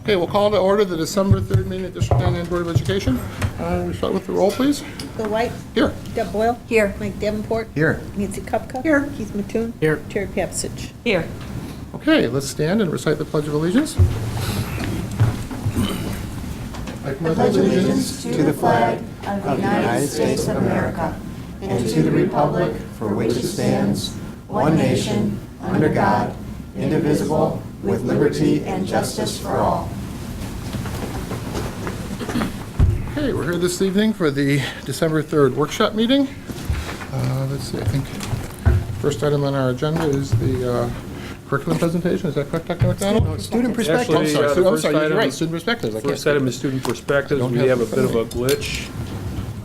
Okay, we'll call to order the December 3rd meeting of District 9 Board of Education. We start with the roll, please. Bill White. Here. Deb Boyle. Here. Mike Davenport. Here. Nancy Kupka. Here. Keith Mattoon. Here. Terry Papsich. Here. Okay, let's stand and recite the Pledge of Allegiance. I pledge allegiance to the flag of the United States of America and to the republic for which it stands, one nation, under God, indivisible, with liberty and justice for all. Okay, we're here this evening for the December 3rd workshop meeting. Let's see, I think first item on our agenda is the curriculum presentation. Is that correct, Dr. McDonald? No, student perspective. I'm sorry, the I'm first sorry, you're item- right, student perspectives. I can't First item is student perspectives. Don't We have have a it in bit of front a glitch.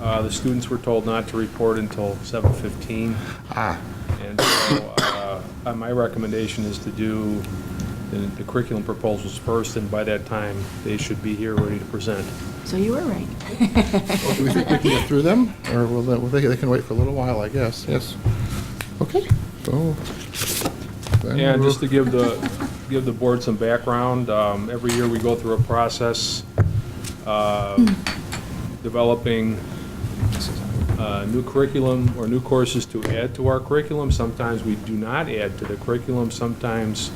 The students were told not to report until 7:15. And so my recommendation is to do the curriculum proposals first, and by that time, they should be here ready to present. So you were right. Well, do we think we can get through them, or they can wait for a little while, I guess, yes. Okay, so. then And we'll- just to give the board some background, every year we go through a process developing new curriculum or new courses to add to our curriculum. Sometimes we do not add to the curriculum. Sometimes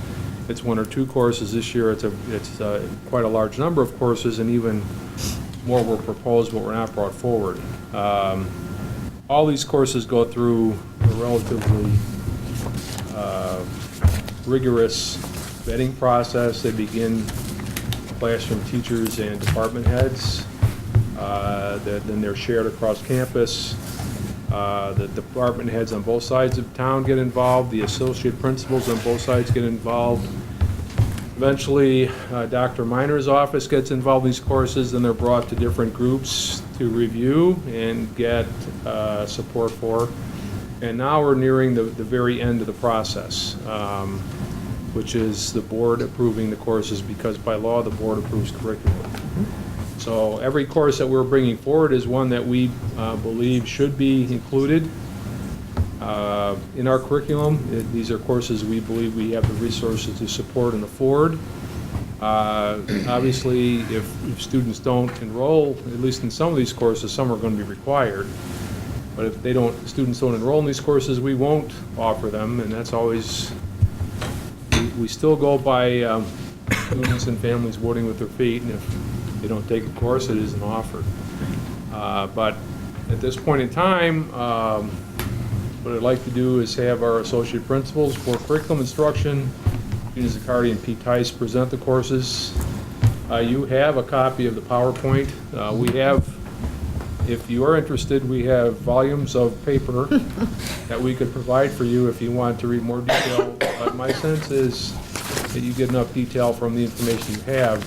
it's one or two courses. This year it's quite a large number of courses, and even more were proposed but were not brought forward. All these courses go through a relatively rigorous vetting process. They begin classroom teachers and department heads. Then they're shared across campus. The department heads on both sides of town get involved. The associate principals on both sides get involved. Eventually, Dr. Miner's office gets involved in these courses, and they're brought to different groups to review and get support for. And now we're nearing the very end of the process, which is the board approving the courses, because by law, the board approves curriculum. So every course that we're bringing forward is one that we believe should be included in our curriculum. These are courses we believe we have the resources to support and afford. Obviously, if students don't enroll, at least in some of these courses, some are going to be required. But if students don't enroll in these courses, we won't offer them, and that's always, we still go by students and families voting with their feet, and if they don't take a course, it isn't offered. But at this point in time, what I'd like to do is have our associate principals for curriculum instruction, Gina Zaccardi and Pete Tice, present the courses. You have a copy of the PowerPoint. We have, if you are interested, we have volumes of paper that we could provide for you if you want to read more detail. But my sense is that you get enough detail from the information you have.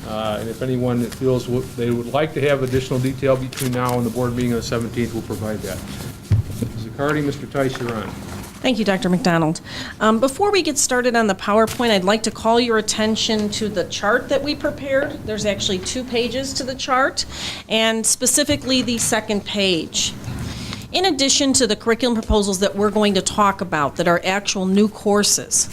And if anyone that feels they would like to have additional detail between now and the board meeting on the 17th, we'll provide that. Ms. Zaccardi, Mr. Tice, you're on. Thank you, Dr. McDonald. Before we get started on the PowerPoint, I'd like to call your attention to the chart that we prepared. There's actually 2 pages to the chart, and specifically the second page. In addition to the curriculum proposals that we're going to talk about that are actual new courses,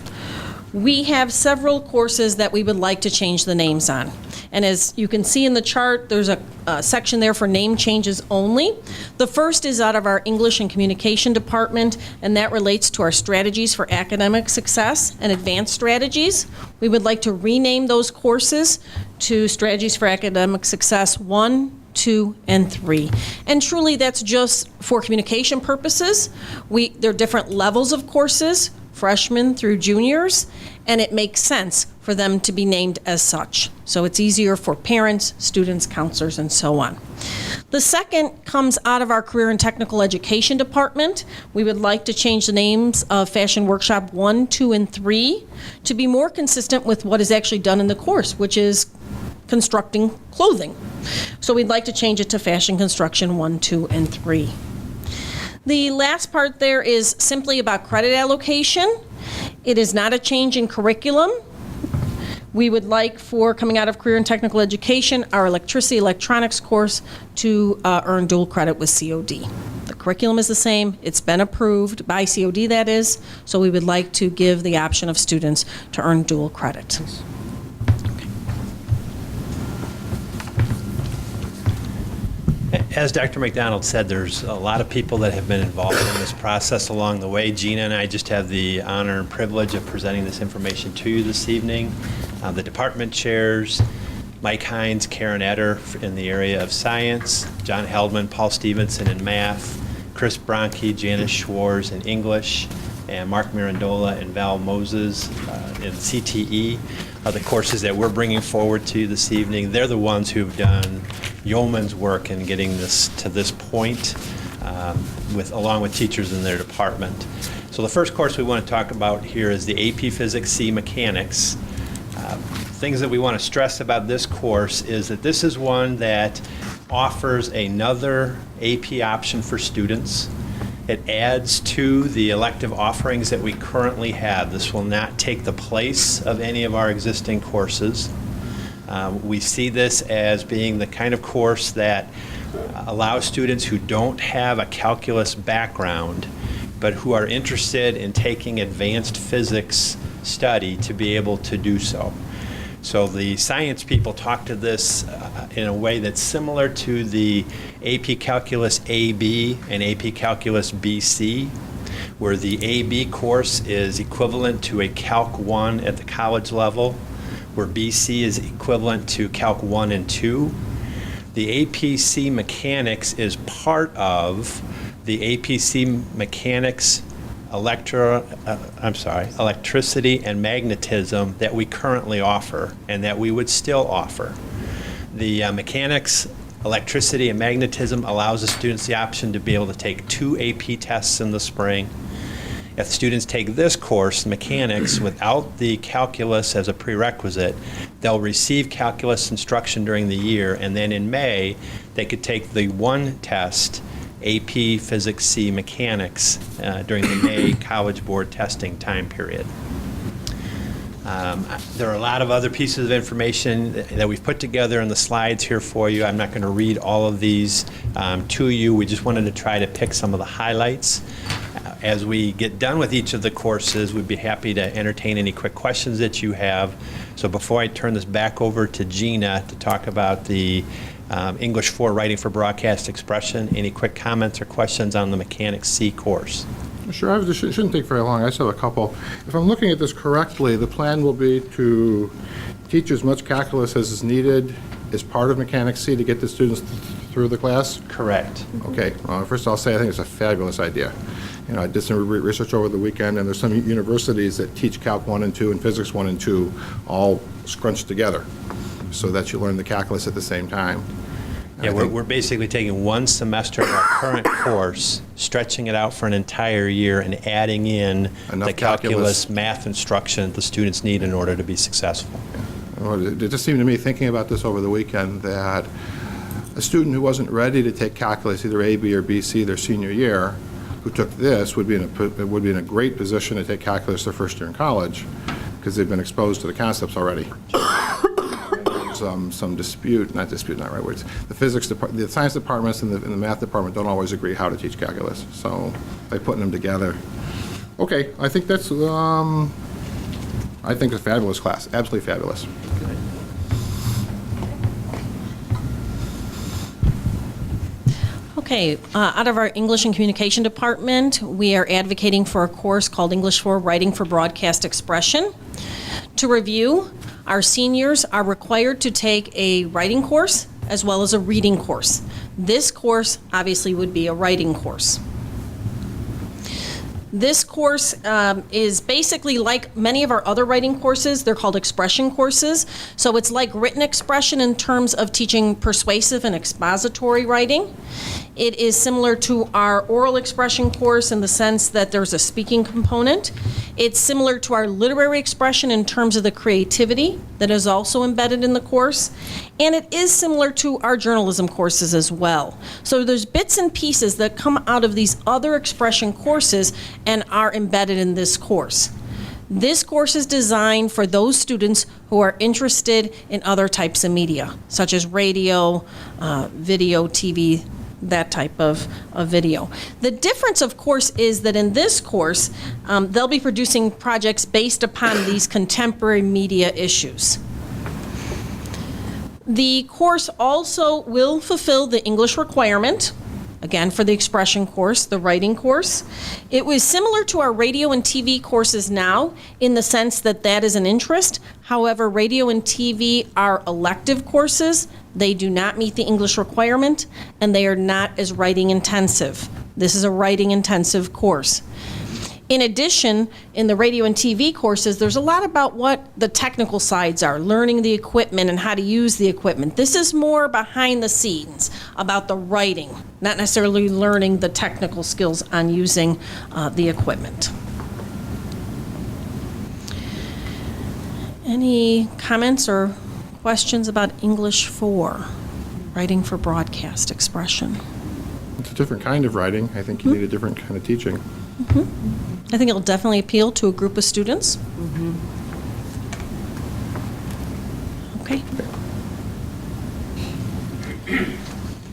we have several courses that we would like to change the names on. And as you can see in the chart, there's a section there for name changes only. The first is out of our English and Communication department, and that relates to our strategies for academic success and advanced strategies. We would like to rename those courses to Strategies for Academic Success 1, 2, and 3. And truly, that's just for communication purposes. There are different levels of courses, freshmen through juniors, and it makes sense for them to be named as such. So it's easier for parents, students, counselors, and so on. The second comes out of our Career and Technical Education department. We would like to change the names of Fashion Workshop 1, 2, and 3 to be more consistent with what is actually done in the course, which is constructing clothing. So we'd like to change it to Fashion Construction 1, 2, and 3. The last part there is simply about credit allocation. It is not a change in curriculum. We would like for, coming out of Career and Technical Education, our electricity electronics course to earn dual credit with COD. The curriculum is the same. It's been approved by COD, that is, so we would like to give the option of students to earn dual credit. Okay. As Dr. McDonald said, there's a lot of people that have been involved in this process along the way. Gina and I just have the honor and privilege of presenting this information to you this evening. The department chairs, Mike Hines, Karen Etter in the area of science, John Heldman, Paul Stevenson in math, Chris Bronke, Janice Schwartz in English, and Mark Mirandola and Val Moses in CTE are the courses that we're bringing forward to you this evening. They're the ones who've done yeoman's work in getting this to this point, along with teachers in their department. So the first course we want to talk about here is the AP Physics C Mechanics. Things that we want to stress about this course is that this is one that offers another AP option for students. It adds to the elective offerings that we currently have. This will not take the place of any of our existing courses. We see this as being the kind of course that allows students who don't have a calculus background but who are interested in taking advanced physics study to be able to do so. So the science people talk to this in a way that's similar to the AP Calculus AB and AP Calculus BC, where the AB course is equivalent to a Calc 1 at the college level, where BC is equivalent to Calc 1 and 2. The APC Mechanics is part of the APC Mechanics electricity and magnetism that we currently offer and that we would still offer. The mechanics, electricity, and magnetism allows the students the option to be able to take 2 AP tests in the spring. If students take this course, mechanics, without the calculus as a prerequisite, they'll receive calculus instruction during the year, and then in May, they could take the 1 test, AP Physics C Mechanics, during the May College Board testing time period. There are a lot of other pieces of information that we've put together in the slides here for you. I'm not going to read all of these to you. We just wanted to try to pick some of the highlights. As we get done with each of the courses, we'd be happy to entertain any quick questions that you have. So before I turn this back over to Gina to talk about the English 4 Writing for Broadcast Expression, any quick comments or questions on the Mechanics C course? Sure, it shouldn't take very long. I just have a couple. If I'm looking at this correctly, the plan will be to teach as much calculus as is needed as part of Mechanics C to get the students through the class? Correct. Okay. First I'll say I think it's a fabulous idea. You know, I did some research over the weekend, and there's some universities that teach Calc 1 and 2 and Physics 1 and 2 all scrunched together so that you learn the calculus at the same time. Yeah, we're basically taking 1 semester of our current course, stretching it out for an entire year, and adding in Enough the calculus math instruction the students need in order to be successful. Well, it just seemed to me, thinking about this over the weekend, that a student who wasn't ready to take calculus, either A, B, or BC their senior year, who took this would be in a great position to take calculus their first year in college because they've been exposed to the concepts already. Some dispute, not right words. The science departments and the math department don't always agree how to teach calculus, so by putting them together. Okay, I think that's it's a fabulous class, absolutely fabulous. Okay, out of our English and Communication Department, we are advocating for a course called English 4 Writing for Broadcast Expression. To review, our seniors are required to take a writing course as well as a reading course. This course obviously would be a writing course. This course is basically like many of our other writing courses. They're called expression courses. So it's like written expression in terms of teaching persuasive and expository writing. It is similar to our oral expression course in the sense that there's a speaking component. It's similar to our literary expression in terms of the creativity that is also embedded in the course. And it is similar to our journalism courses as well. So there's bits and pieces that come out of these other expression courses and are embedded in this course. This course is designed for those students who are interested in other types of media, such as radio, video, TV, that type of video. The difference, of course, is that in this course, they'll be producing projects based upon these contemporary media issues. The course also will fulfill the English requirement, again, for the expression course, the writing course. It was similar to our radio and TV courses now in the sense that that is an interest. However, radio and TV are elective courses. They do not meet the English requirement, and they are not as writing intensive. This is a writing intensive course. In addition, in the radio and TV courses, there's a lot about what the technical sides are, learning the equipment and how to use the equipment. This is more behind the scenes about the writing, not necessarily learning the technical skills on using the equipment. Any comments or questions about English 4, writing for broadcast expression? It's a different kind of writing. I think you need a different kind of teaching. I think it'll definitely appeal to a group of students. Okay.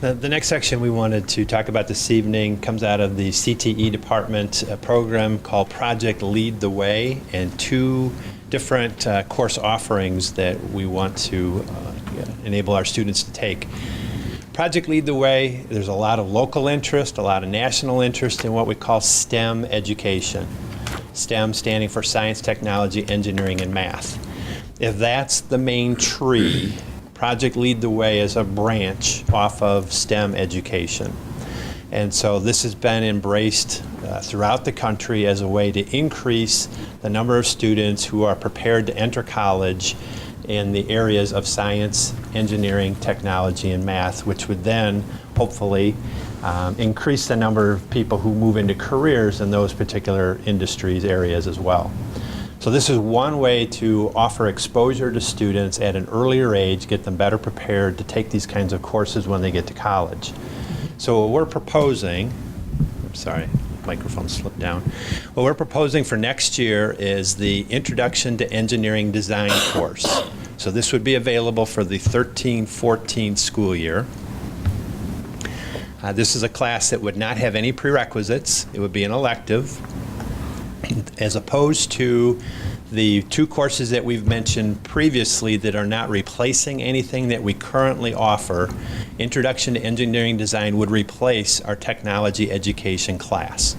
The next section we wanted to talk about this evening comes out of the CTE department, a program called Project Lead the Way, and 2 different course offerings that we want to enable our students to take. Project Lead the Way, there's a lot of local interest, a lot of national interest in what we call STEM education. STEM standing for science, technology, engineering, and math. If that's the main tree, Project Lead the Way is a branch off of STEM education. And so this has been embraced throughout the country as a way to increase the number of students who are prepared to enter college in the areas of science, engineering, technology, and math, which would then hopefully increase the number of people who move into careers in those particular industries, areas as well. So this is one way to offer exposure to students at an earlier age, get them better prepared to take these kinds of courses when they get to college. So what we're proposing, I'm sorry, microphone slipped down. What we're proposing for next year is the Introduction to Engineering Design course. So this would be available for the 13-14 school year. This is a class that would not have any prerequisites. It would be an elective, as opposed to the 2 courses that we've mentioned previously that are not replacing anything that we currently offer. Introduction to Engineering Design would replace our technology education class.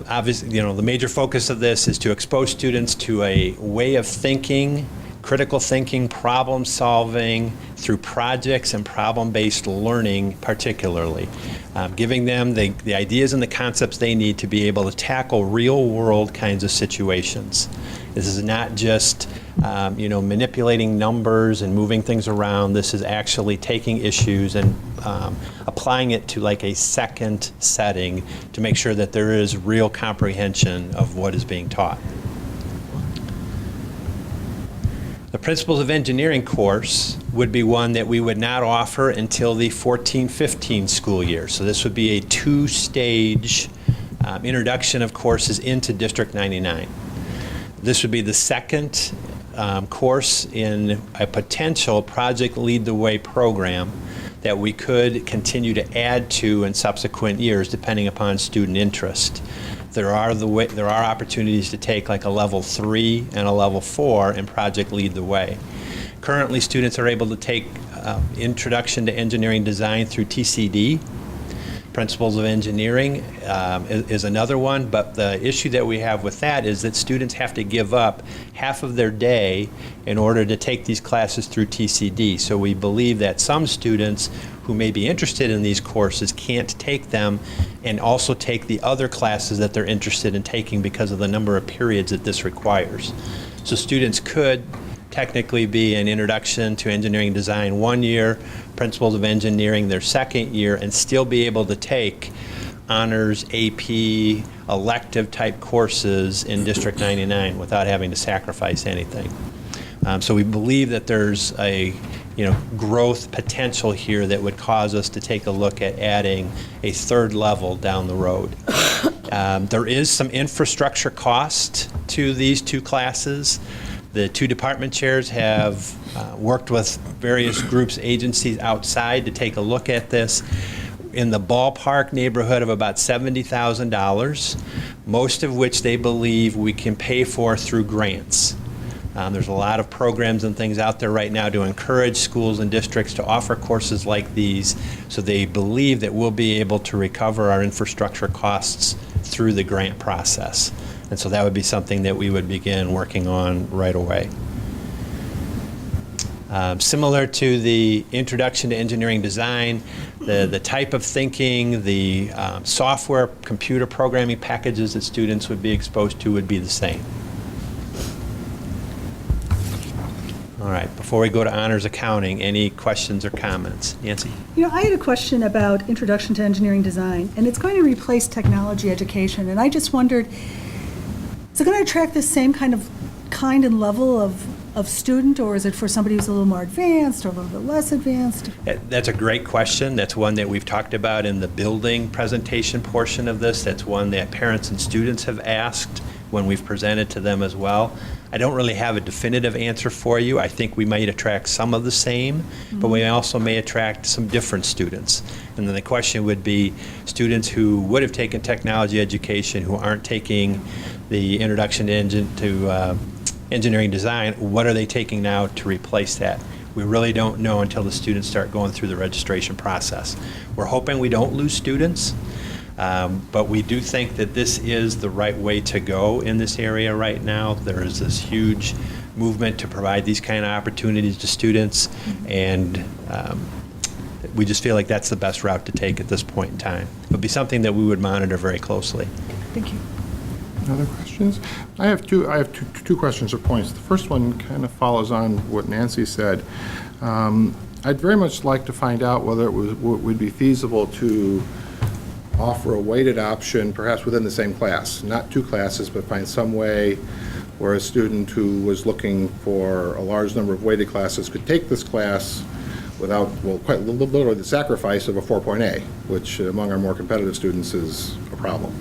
Obviously, the major focus of this is to expose students to a way of thinking, critical thinking, problem solving through projects and problem-based learning particularly. Giving them the ideas and the concepts they need to be able to tackle real-world kinds of situations. This is not just manipulating numbers and moving things around. This is actually taking issues and applying it to like a second setting to make sure that there is real comprehension of what is being taught. The Principles of Engineering course would be one that we would not offer until the 14-15 school year. So this would be a 2-stage introduction of courses into District 99. This would be the second course in a potential Project Lead the Way program that we could continue to add to in subsequent years depending upon student interest. There are opportunities to take like a level 3 and a level 4 in Project Lead the Way. Currently, students are able to take Introduction to Engineering Design through TCD. Principles of Engineering is another one, but the issue that we have with that is that students have to give up half of their day in order to take these classes through TCD. So we believe that some students who may be interested in these courses can't take them and also take the other classes that they're interested in taking because of the number of periods that this requires. So students could technically be an Introduction to Engineering Design 1 year, Principles of Engineering their 2nd year, and still be able to take honors, AP, elective type courses in District 99 without having to sacrifice anything. So we believe that there's a growth potential here that would cause us to take a look at adding a 3rd level down the road. There is some infrastructure cost to these 2 classes. The 2 department chairs have worked with various groups, agencies outside to take a look at this. in the ballpark neighborhood of about $70,000, most of which they believe we can pay for through grants. There's a lot of programs and things out there right now to encourage schools and districts to offer courses like these, so they believe that we'll be able to recover our infrastructure costs through the grant process. And so that would be something that we would begin working on right away. Similar to the Introduction to Engineering Design, the type of thinking, the software, computer programming packages that students would be exposed to would be the same. All right, before we go to honors accounting, any questions or comments? Nancy? I had a question about Introduction to Engineering Design, and it's going to replace technology education, and I just wondered, is it going to attract the same kind and level of student, or is it for somebody who's a little more advanced or a little bit less advanced? That's a great question. That's one that we've talked about in the building presentation portion of this. That's one that parents and students have asked when we've presented to them as well. I don't really have a definitive answer for you. I think we might attract some of the same, but we also may attract some different students. And then the question would be students who would have taken technology education who aren't taking the introduction to engineering design, what are they taking now to replace that? We really don't know until the students start going through the registration process. We're hoping we don't lose students. But we do think that this is the right way to go in this area right now. There is this huge movement to provide these kind of opportunities to students, and we just feel like that's the best route to take at this point in time. It would be something that we would monitor very closely. Thank you. Other questions? I have two questions or points. The first one kind of follows on what Nancy said. I'd very much like to find out whether it would be feasible to offer a weighted option, perhaps within the same class, not two classes, but find some way where a student who was looking for a large number of weighted classes could take this class without, well, quite literally the sacrifice of a 4.A, which among our more competitive students is a problem.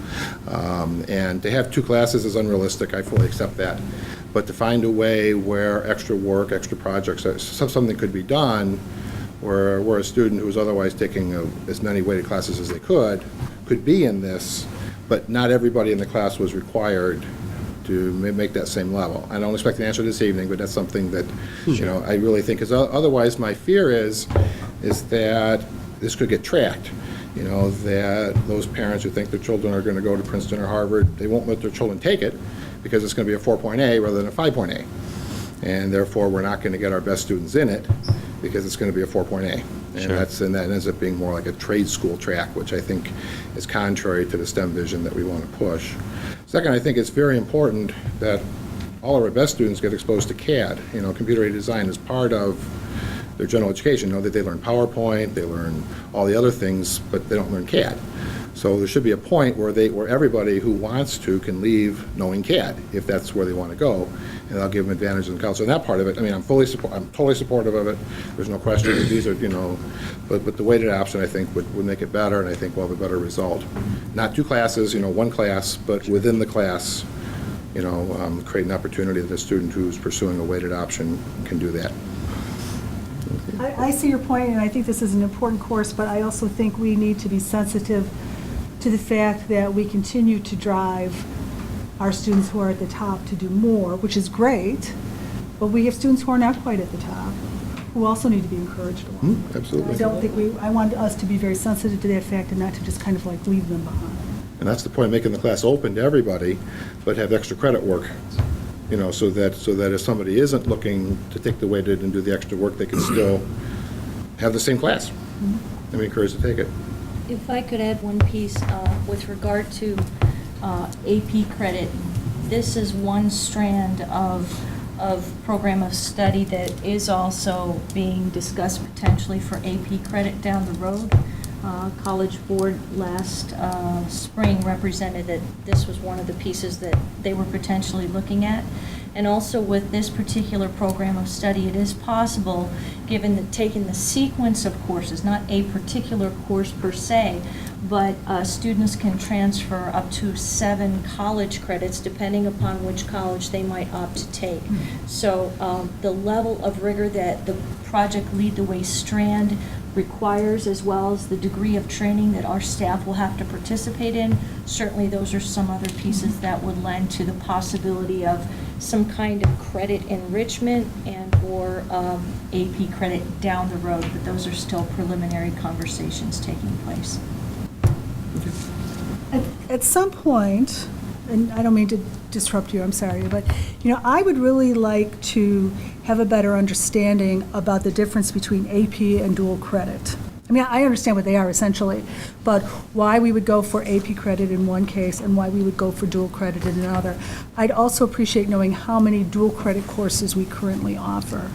And to have two classes is unrealistic, I fully accept that. But to find a way where extra work, extra projects, something could be done where a student who was otherwise taking as many weighted classes as they could be in this, but not everybody in the class was required to make that same level. I don't expect an answer this evening, but that's something that, I really think, because otherwise my fear is that this could get tracked. That those parents who think their children are going to go to Princeton or Harvard, they won't let their children take it because it's going to be a 4.A rather than a 5.A. And therefore, we're not going to get our best students in it because it's going to be a 4.A. And that ends up being more like a trade school track, which I think is contrary to the STEM vision that we want to push. Second, I think it's very important that all of our best students get exposed to CAD. Computer-aided design is part of their general education. That they learn PowerPoint, they learn all the other things, but they don't learn CAD. So there should be a point where everybody who wants to can leave knowing CAD, if that's where they want to go, and I'll give them advantage in the council. And that part of it, I'm totally supportive of it. There's no question that these are, but the weighted option, I think, would make it better, and I think we'll have a better result. Not two classes, one class, but within the class, create an opportunity that a student who's pursuing a weighted option can do that. I see your point, and I think this is an important course, but I also think we need to be sensitive to the fact that we continue to drive our students who are at the top to do more, which is great, but we have students who are not quite at the top, who also need to be encouraged along. Absolutely. I want us to be very sensitive to that fact and not to just kind of like leave them behind. And that's the point, making the class open to everybody, but have extra credit work. So that if somebody isn't looking to take the weighted and do the extra work, they can still have the same class. And we encourage to take it. If I could add one piece with regard to AP credit, this is one strand of program of study that is also being discussed potentially for AP credit down the road. College Board last spring represented that this was one of the pieces that they were potentially looking at. And also with this particular program of study, it is possible, given that taking the sequence of courses, not a particular course per se, but students can transfer up to 7 college credits depending upon which college they might opt to take. So the level of rigor that the Project Lead the Way strand requires, as well as the degree of training that our staff will have to participate in, certainly those are some other pieces that would lend to the possibility of some kind of credit enrichment and or AP credit down the road, but those are still preliminary conversations taking place. At some point, and I don't mean to disrupt you, I'm sorry, but, I would really like to have a better understanding about the difference between AP and dual credit. I mean, I understand what they are essentially, but why we would go for AP credit in one case and why we would go for dual credit in another. I'd also appreciate knowing how many dual credit courses we currently offer.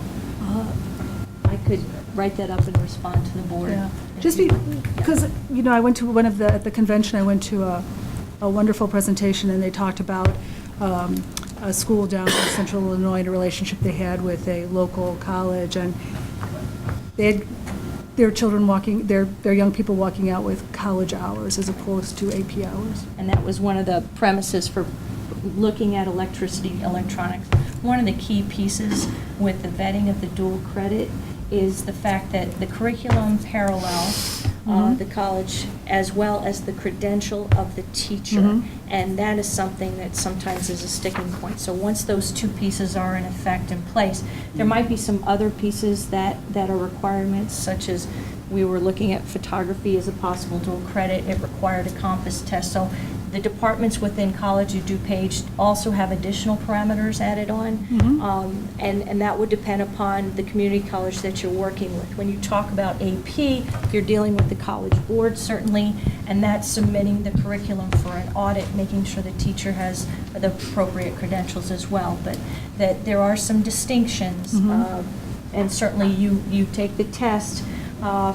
I could write that up and respond to the board. Yeah, just because, I went to at the convention, I went to a wonderful presentation, and they talked about a school down in Central Illinois and a relationship they had with a local college, and they had their children their young people walking out with college hours as opposed to AP hours. And that was one of the premises for looking at electronics. One of the key pieces with the vetting of the dual credit is the fact that the curriculum parallels the college as well as the credential of the teacher. And that is something that sometimes is a sticking point. So once those two pieces are in effect in place, there might be some other pieces that are requirements, such as we were looking at photography as a possible dual credit. It required a compass test. So the departments within College of DuPage also have additional parameters added on, and that would depend upon the community college that you're working with. When you talk about AP, you're dealing with the college board, certainly, and that's submitting the curriculum for an audit, making sure the teacher has the appropriate credentials as well. But that there are some distinctions, and certainly you take the test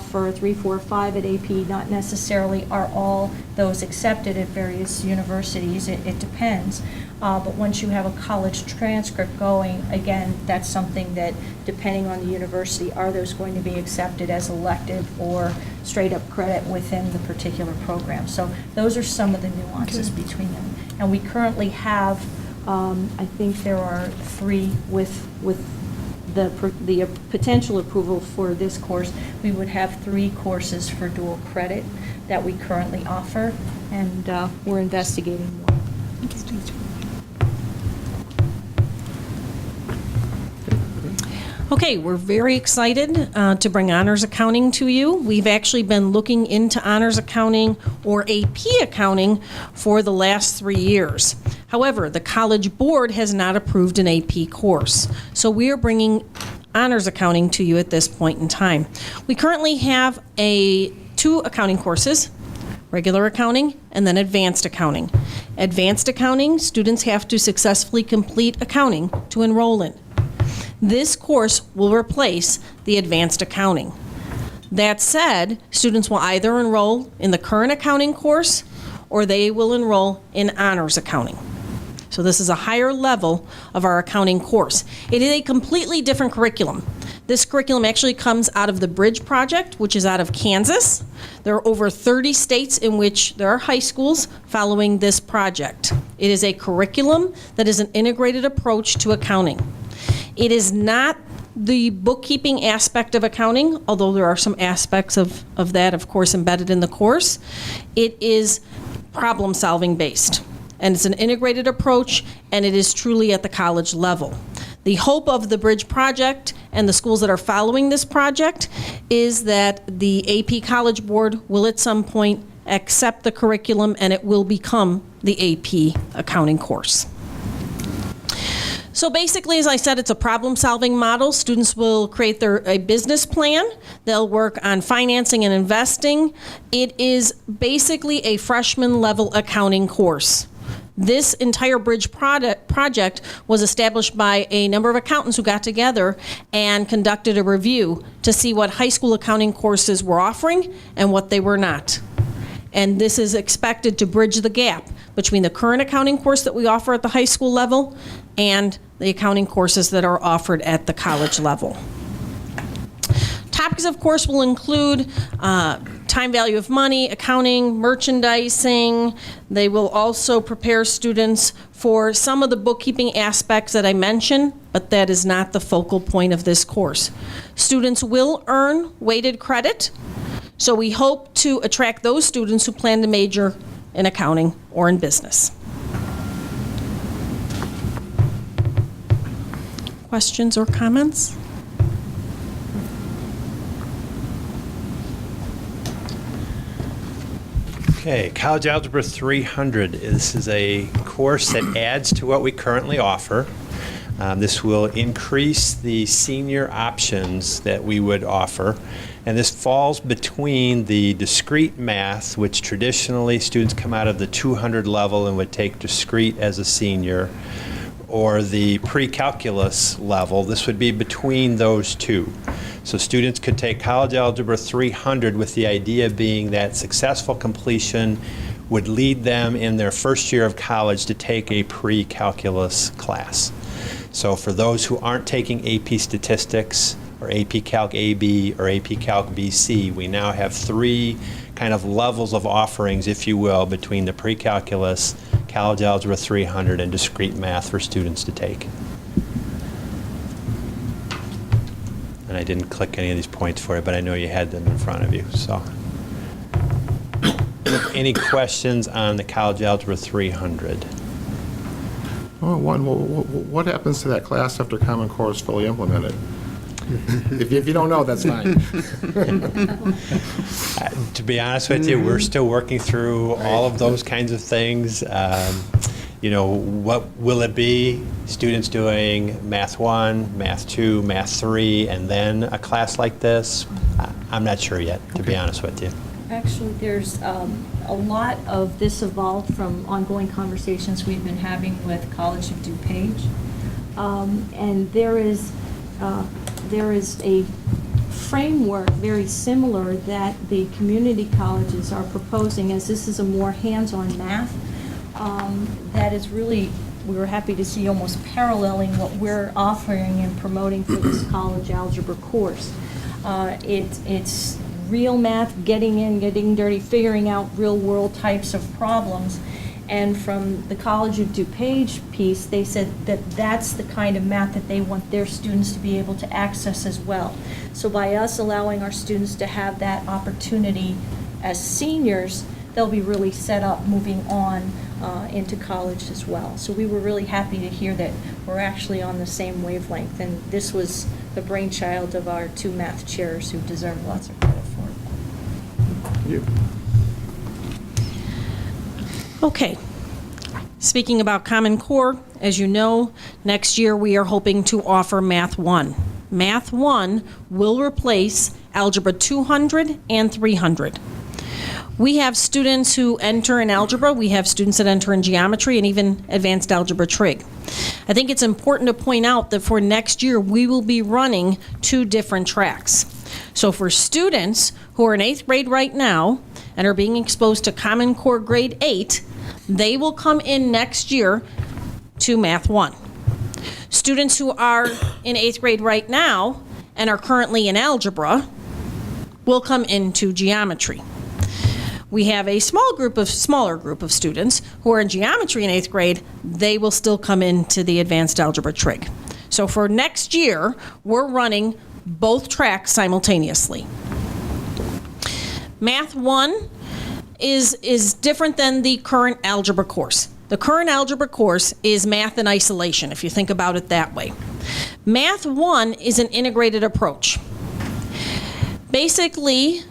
for 3, 4, 5 at AP, not necessarily are all those accepted at various universities. It depends. But once you have a college transcript going, again, that's something that, depending on the university, are those going to be accepted as elective or straight up credit within the particular program. So those are some of the nuances between them. And we currently have, I think there are 3 with the potential approval for this course. We would have 3 courses for dual credit that we currently offer, and we're investigating more. Okay, we're very excited to bring honors accounting to you. We've actually been looking into honors accounting or AP accounting for the last 3 years. However, the College Board has not approved an AP course, so we are bringing honors accounting to you at this point in time. We currently have 2 accounting courses, regular accounting and then advanced accounting. Advanced accounting, students have to successfully complete accounting to enroll in. This course will replace the advanced accounting. That said, students will either enroll in the current accounting course or they will enroll in honors accounting. So this is a higher level of our accounting course. It is a completely different curriculum. This curriculum actually comes out of the Bridge Project, which is out of Kansas. There are over 30 states in which there are high schools following this project. It is a curriculum that is an integrated approach to accounting. It is not the bookkeeping aspect of accounting, although there are some aspects of that, of course, embedded in the course. It is problem-solving based, and it's an integrated approach, and it is truly at the college level. The hope of the Bridge Project and the schools that are following this project is that the AP College Board will at some point accept the curriculum and it will become the AP accounting course. So basically, as I said, it's a problem-solving model. Students will create a business plan. They'll work on financing and investing. It is basically a freshman-level accounting course. This entire Bridge project was established by a number of accountants who got together and conducted a review to see what high school accounting courses were offering and what they were not. And this is expected to bridge the gap between the current accounting course that we offer at the high school level and the accounting courses that are offered at the college level. Topics, of course, will include time value of money, accounting, merchandising. They will also prepare students for some of the bookkeeping aspects that I mentioned, but that is not the focal point of this course. Students will earn weighted credit, so we hope to attract those students who plan to major in accounting or in business. Questions or comments? Okay, College Algebra 300. This is a course that adds to what we currently offer. This will increase the senior options that we would offer. And this falls between the discrete math, which traditionally students come out of the 200 level and would take discrete as a senior, or the pre-calculus level. This would be between those two. So students could take College Algebra 300 with the idea being that successful completion would lead them in their first year of college to take a pre-calculus class. So for those who aren't taking AP Statistics or AP Calc AB or AP Calc BC, we now have three kind of levels of offerings, if you will, between the pre-calculus, College Algebra 300, and discrete math for students to take. And I didn't click any of these points for you, but I know you had them in front of you. So, any questions on the College Algebra 300? Oh, what happens to that class after Common Core is fully implemented? If you don't know, that's fine. To be honest with you, we're still working through all of those kinds of things. You know, what will it be? Students doing Math 1, Math 2, Math 3, and then a class like this? I'm not sure yet, to be honest with you. Actually, there's a lot of this evolved from ongoing conversations we've been having with College of DuPage. And there is a framework very similar that the community colleges are proposing, as this is a more hands-on math. That is really, we were happy to see almost paralleling what we're offering and promoting for this college algebra course. It's real math, getting in, getting dirty, figuring out real-world types of problems. And from the College of DuPage piece, they said that that's the kind of math that they want their students to be able to access as well. So by us allowing our students to have that opportunity as seniors, they'll be really set up moving on into college as well. So we were really happy to hear that we're actually on the same wavelength, and this was the brainchild of our two math chairs who deserve lots of credit for it. Okay. Speaking about Common Core, as you know, next year we are hoping to offer Math 1. Math 1 will replace Algebra 200 and 300. We have students who enter in algebra, we have students that enter in geometry, and even advanced algebra trig. I think it's important to point out that for next year we will be running two different tracks. So for students who are in 8th grade right now and are being exposed to Common Core Grade 8, they will come in next year to Math 1. Students who are in 8th grade right now and are currently in algebra will come into geometry. We have a smaller group of students who are in geometry in 8th grade. They will still come into the advanced algebra trig. So for next year, we're running both tracks simultaneously. Math 1 is different than the current algebra course. The current algebra course is math in isolation, if you think about it that way. Math 1 is an integrated approach. Basically,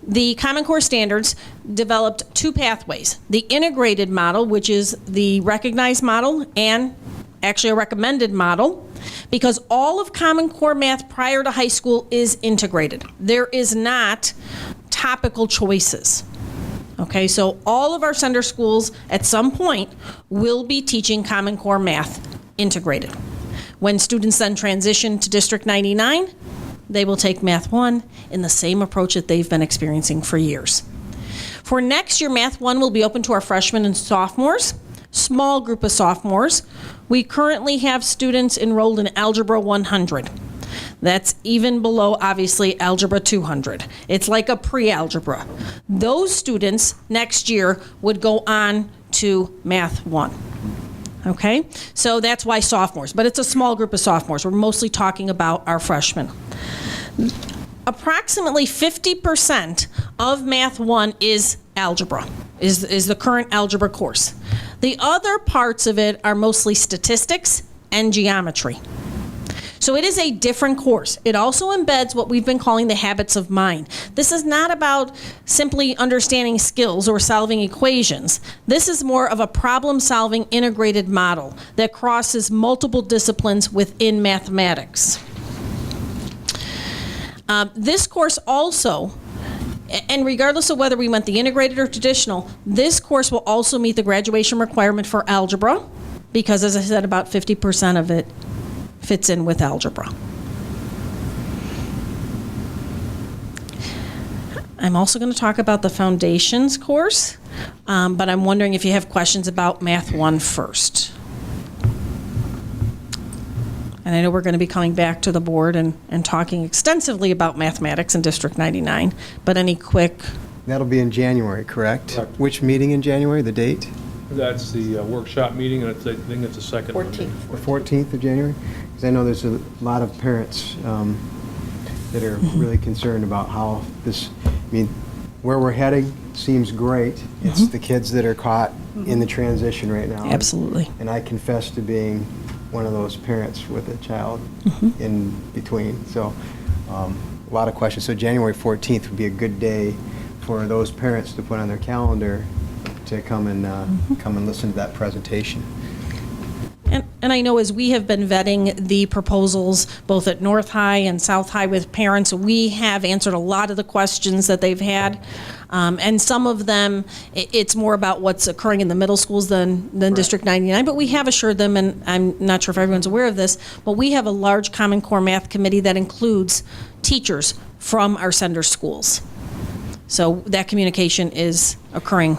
the Common Core standards developed two pathways. The integrated model, which is the recognized model, and actually a recommended model, because all of Common Core math prior to high school is integrated. There is not topical choices. Okay, so all of our sender schools at some point will be teaching Common Core math integrated. When students then transition to District 99, they will take Math 1 in the same approach that they've been experiencing for years. For next year, Math 1 will be open to our freshmen and sophomores, small group of sophomores, We currently have students enrolled in Algebra 100. That's even below, obviously, Algebra 200. It's like a pre-algebra. Those students next year would go on to Math 1. Okay? So that's why sophomores, but it's a small group of sophomores. We're mostly talking about our freshmen. Approximately 50% of Math 1 is algebra, is the current algebra course. The other parts of it are mostly statistics and geometry. So it is a different course. It also embeds what we've been calling the habits of mind. This is not about simply understanding skills or solving equations. This is more of a problem-solving integrated model that crosses multiple disciplines within mathematics. This course also, and regardless of whether we went the integrated or traditional, this course will also meet the graduation requirement for algebra, because as I said, about 50% of it fits in with algebra. I'm also going to talk about the foundations course, but I'm wondering if you have questions about Math 1 first. And I know we're going to be coming back to the board and talking extensively about mathematics in District 99, but any quick... That'll be in January, correct? Correct. Which meeting in January, the date? That's the workshop meeting, and I think it's the second Monday. The 14th of January? Because I know there's a lot of parents that are really concerned about how this, I mean, where we're heading seems great. It's the kids that are caught in the transition right now. Absolutely. And I confess to being one of those parents with a child in between. So a lot of questions. So January 14th would be a good day for those parents to put on their calendar to come and listen to that presentation. And I know as we have been vetting the proposals, both at North High and South High with parents, we have answered a lot of the questions that they've had. And some of them, it's more about what's occurring in the middle schools than District 99. But we have assured them, and I'm not sure if everyone's aware of this, but we have a large Common Core math committee that includes teachers from our sender schools. So that communication is occurring.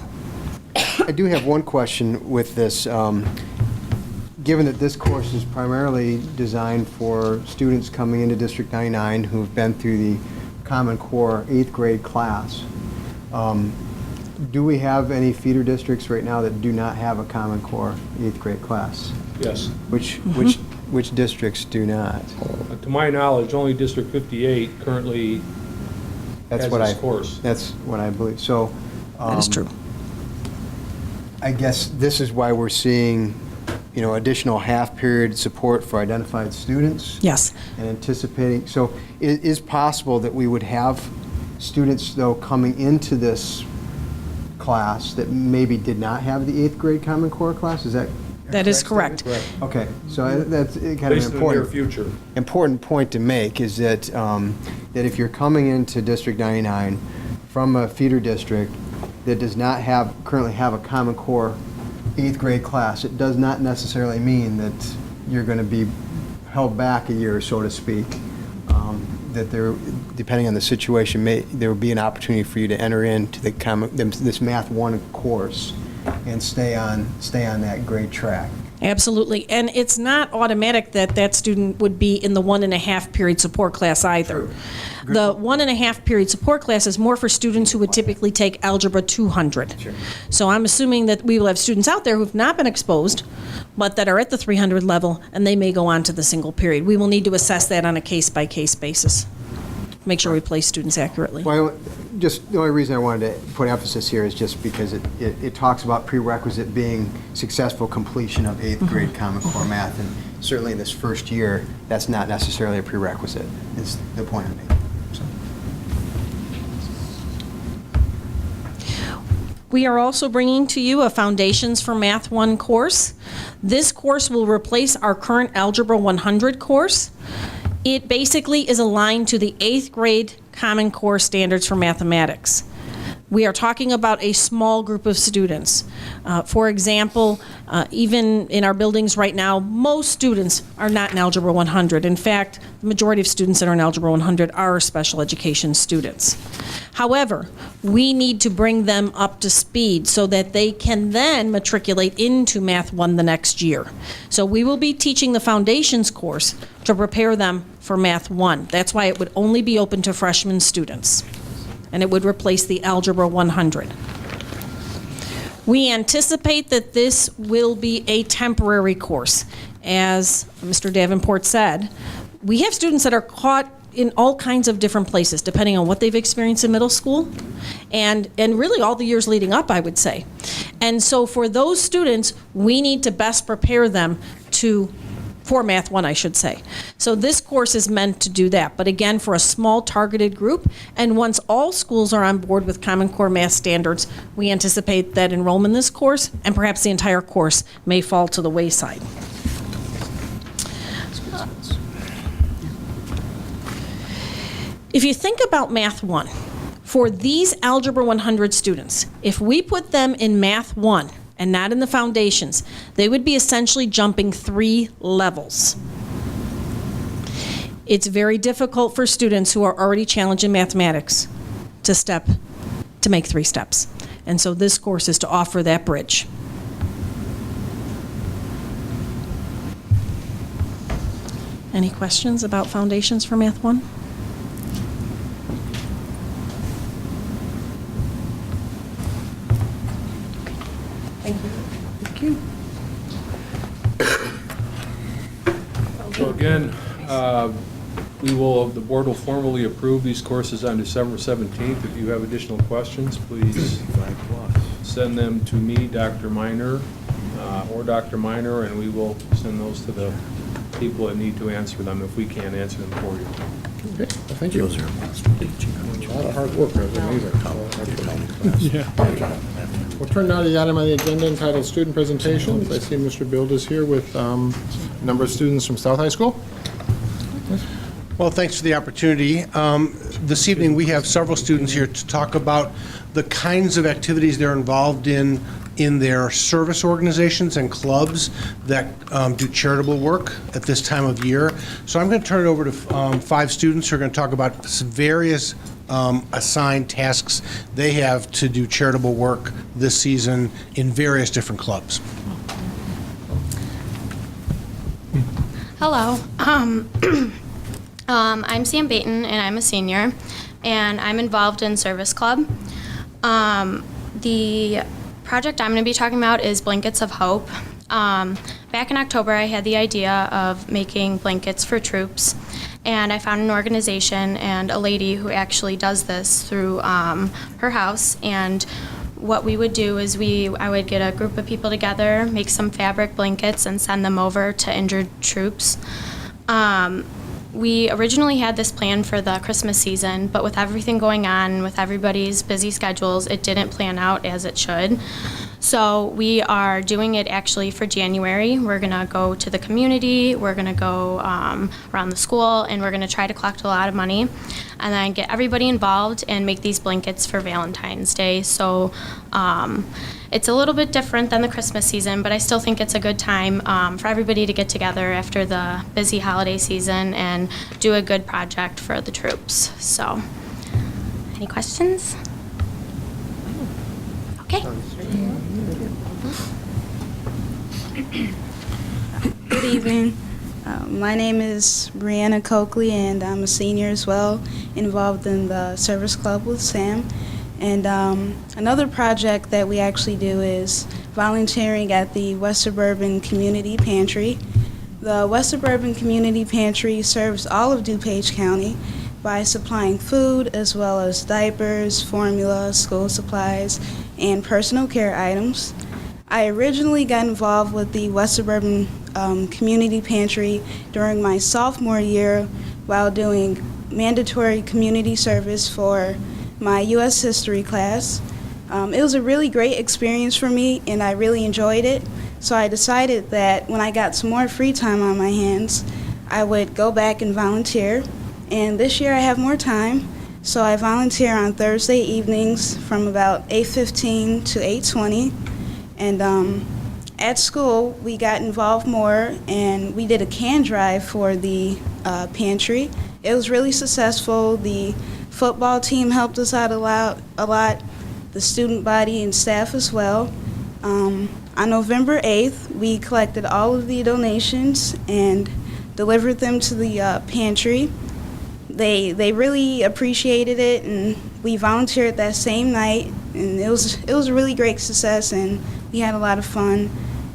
I do have one question with this. Given that this course is primarily designed for students coming into District 99 who've been through the Common Core 8th grade class, do we have any feeder districts right now that do not have a Common Core 8th grade class? Yes. Which districts do not? To my knowledge, only District 58 currently has this course. That's what I believe. So That is true. I guess this is why we're seeing, additional half-period support for identified students. Yes. And anticipating, so it is possible that we would have students, though, coming into this class that maybe did not have the 8th grade Common Core class? Is that That is correct. Okay, so that's kind of Based an in the near important, future. important point to make, is that, that if you're coming into District 99 from a feeder district that does not currently have a Common Core 8th grade class, it does not necessarily mean that you're going to be held back a year, so to speak. That there, depending on the situation, there will be an opportunity for you to enter into this Math 1 course and stay on that grade track. Absolutely. And it's not automatic that that student would be in the 1.5 period support class either. The 1.5 period support class is more for students who would typically take Algebra 200. Sure. So I'm assuming that we will have students out there who've not been exposed, but that are at the 300 level, and they may go on to the single period. We will need to assess that on a case-by-case basis. Make sure we place students accurately. Well, just the only reason I wanted to put emphasis here is just because it talks about prerequisite being successful completion of 8th grade Common Core math, and certainly in this first year, that's not necessarily a prerequisite, is the point I'm making. So. We are also bringing to you a Foundations for Math 1 course. This course will replace our current Algebra 100 course. It basically is aligned to the 8th grade Common Core standards for mathematics. We are talking about a small group of students. For example, even in our buildings right now, most students are not in Algebra 100. In fact, the majority of students that are in Algebra 100 are special education students. However, we need to bring them up to speed so that they can then matriculate into Math 1 the next year. So we will be teaching the foundations course to prepare them for Math 1. That's why it would only be open to freshman students, and it would replace the Algebra 100. We anticipate that this will be a temporary course. As Mr. Davenport said, we have students that are caught in all kinds of different places, depending on what they've experienced in middle school, and really all the years leading up, I would say. And so for those students, we need to best prepare them for Math 1, I should say. So this course is meant to do that, but again, for a small targeted group, and once all schools are on board with Common Core math standards, we anticipate that enrollment in this course, and perhaps the entire course, may fall to the wayside. If you think about Math 1, for these Algebra 100 students, if we put them in Math 1 and not in the foundations, they would be essentially jumping 3 levels. It's very difficult for students who are already challenged in mathematics to make 3 steps. And so this course is to offer that bridge. Any questions about foundations for Math 1? Thank you. So again, the board will formally approve these courses on December 17th. If you have additional questions, please send them to me, Dr. Minor, or Dr. Minor, and we will send those to the people that need to answer them if we can't answer them for you. Okay, well, thank you. A lot of hard work, We'll turn now to the item on the agenda entitled Student Presentations. I see Mr. Bild is here with a number of students from South High School. Well, thanks for the opportunity. This evening, we have several students here to talk about the kinds of activities they're involved in their service organizations and clubs that do charitable work at this time of year. So I'm going to turn it over to 5 students who are going to talk about some various assigned tasks they have to do charitable work this season in various different clubs. Hello. I'm Sam Baton, and I'm a senior, and I'm involved in Service Club. The project I'm going to be talking about is Blankets of Hope. Back in October, I had the idea of making blankets for troops, and I found an organization and a lady who actually does this through her house. And what we would do is I would get a group of people together, make some fabric blankets, and send them over to injured troops. We originally had this plan for the Christmas season, but with everything going on, with everybody's busy schedules, it didn't plan out as it should. So we are doing it actually for January. We're going to go to the community, we're going to go around the school, and we're going to try to collect a lot of money and then get everybody involved and make these blankets for Valentine's Day. So it's a little bit different than the Christmas season, but I still think it's a good time for everybody to get together after the busy holiday season and do a good project for the troops. So, any questions? Okay. Good evening. My name is Brianna Coakley, and I'm a senior as well, involved in the Service Club with Sam. And another project that we actually do is volunteering at the West Suburban Community Pantry. The West Suburban Community Pantry serves all of DuPage County by supplying food as well as diapers, formula, school supplies, and personal care items. I originally got involved with the West Suburban Community Pantry during my sophomore year while doing mandatory community service for my U.S. history class. It was a really great experience for me, and I really enjoyed it. So I decided that when I got some more free time on my hands, I would go back and volunteer. And this year I have more time, so I volunteer on Thursday evenings from about 8:15 to 8:20. And at school, we got involved more, and we did a can drive for the pantry. It was really successful. The football team helped us out a lot, the student body and staff as well. On November 8th, we collected all of the donations and delivered them to the pantry. They really appreciated it, and we volunteered that same night, and it was a really great success, and we had a lot of fun.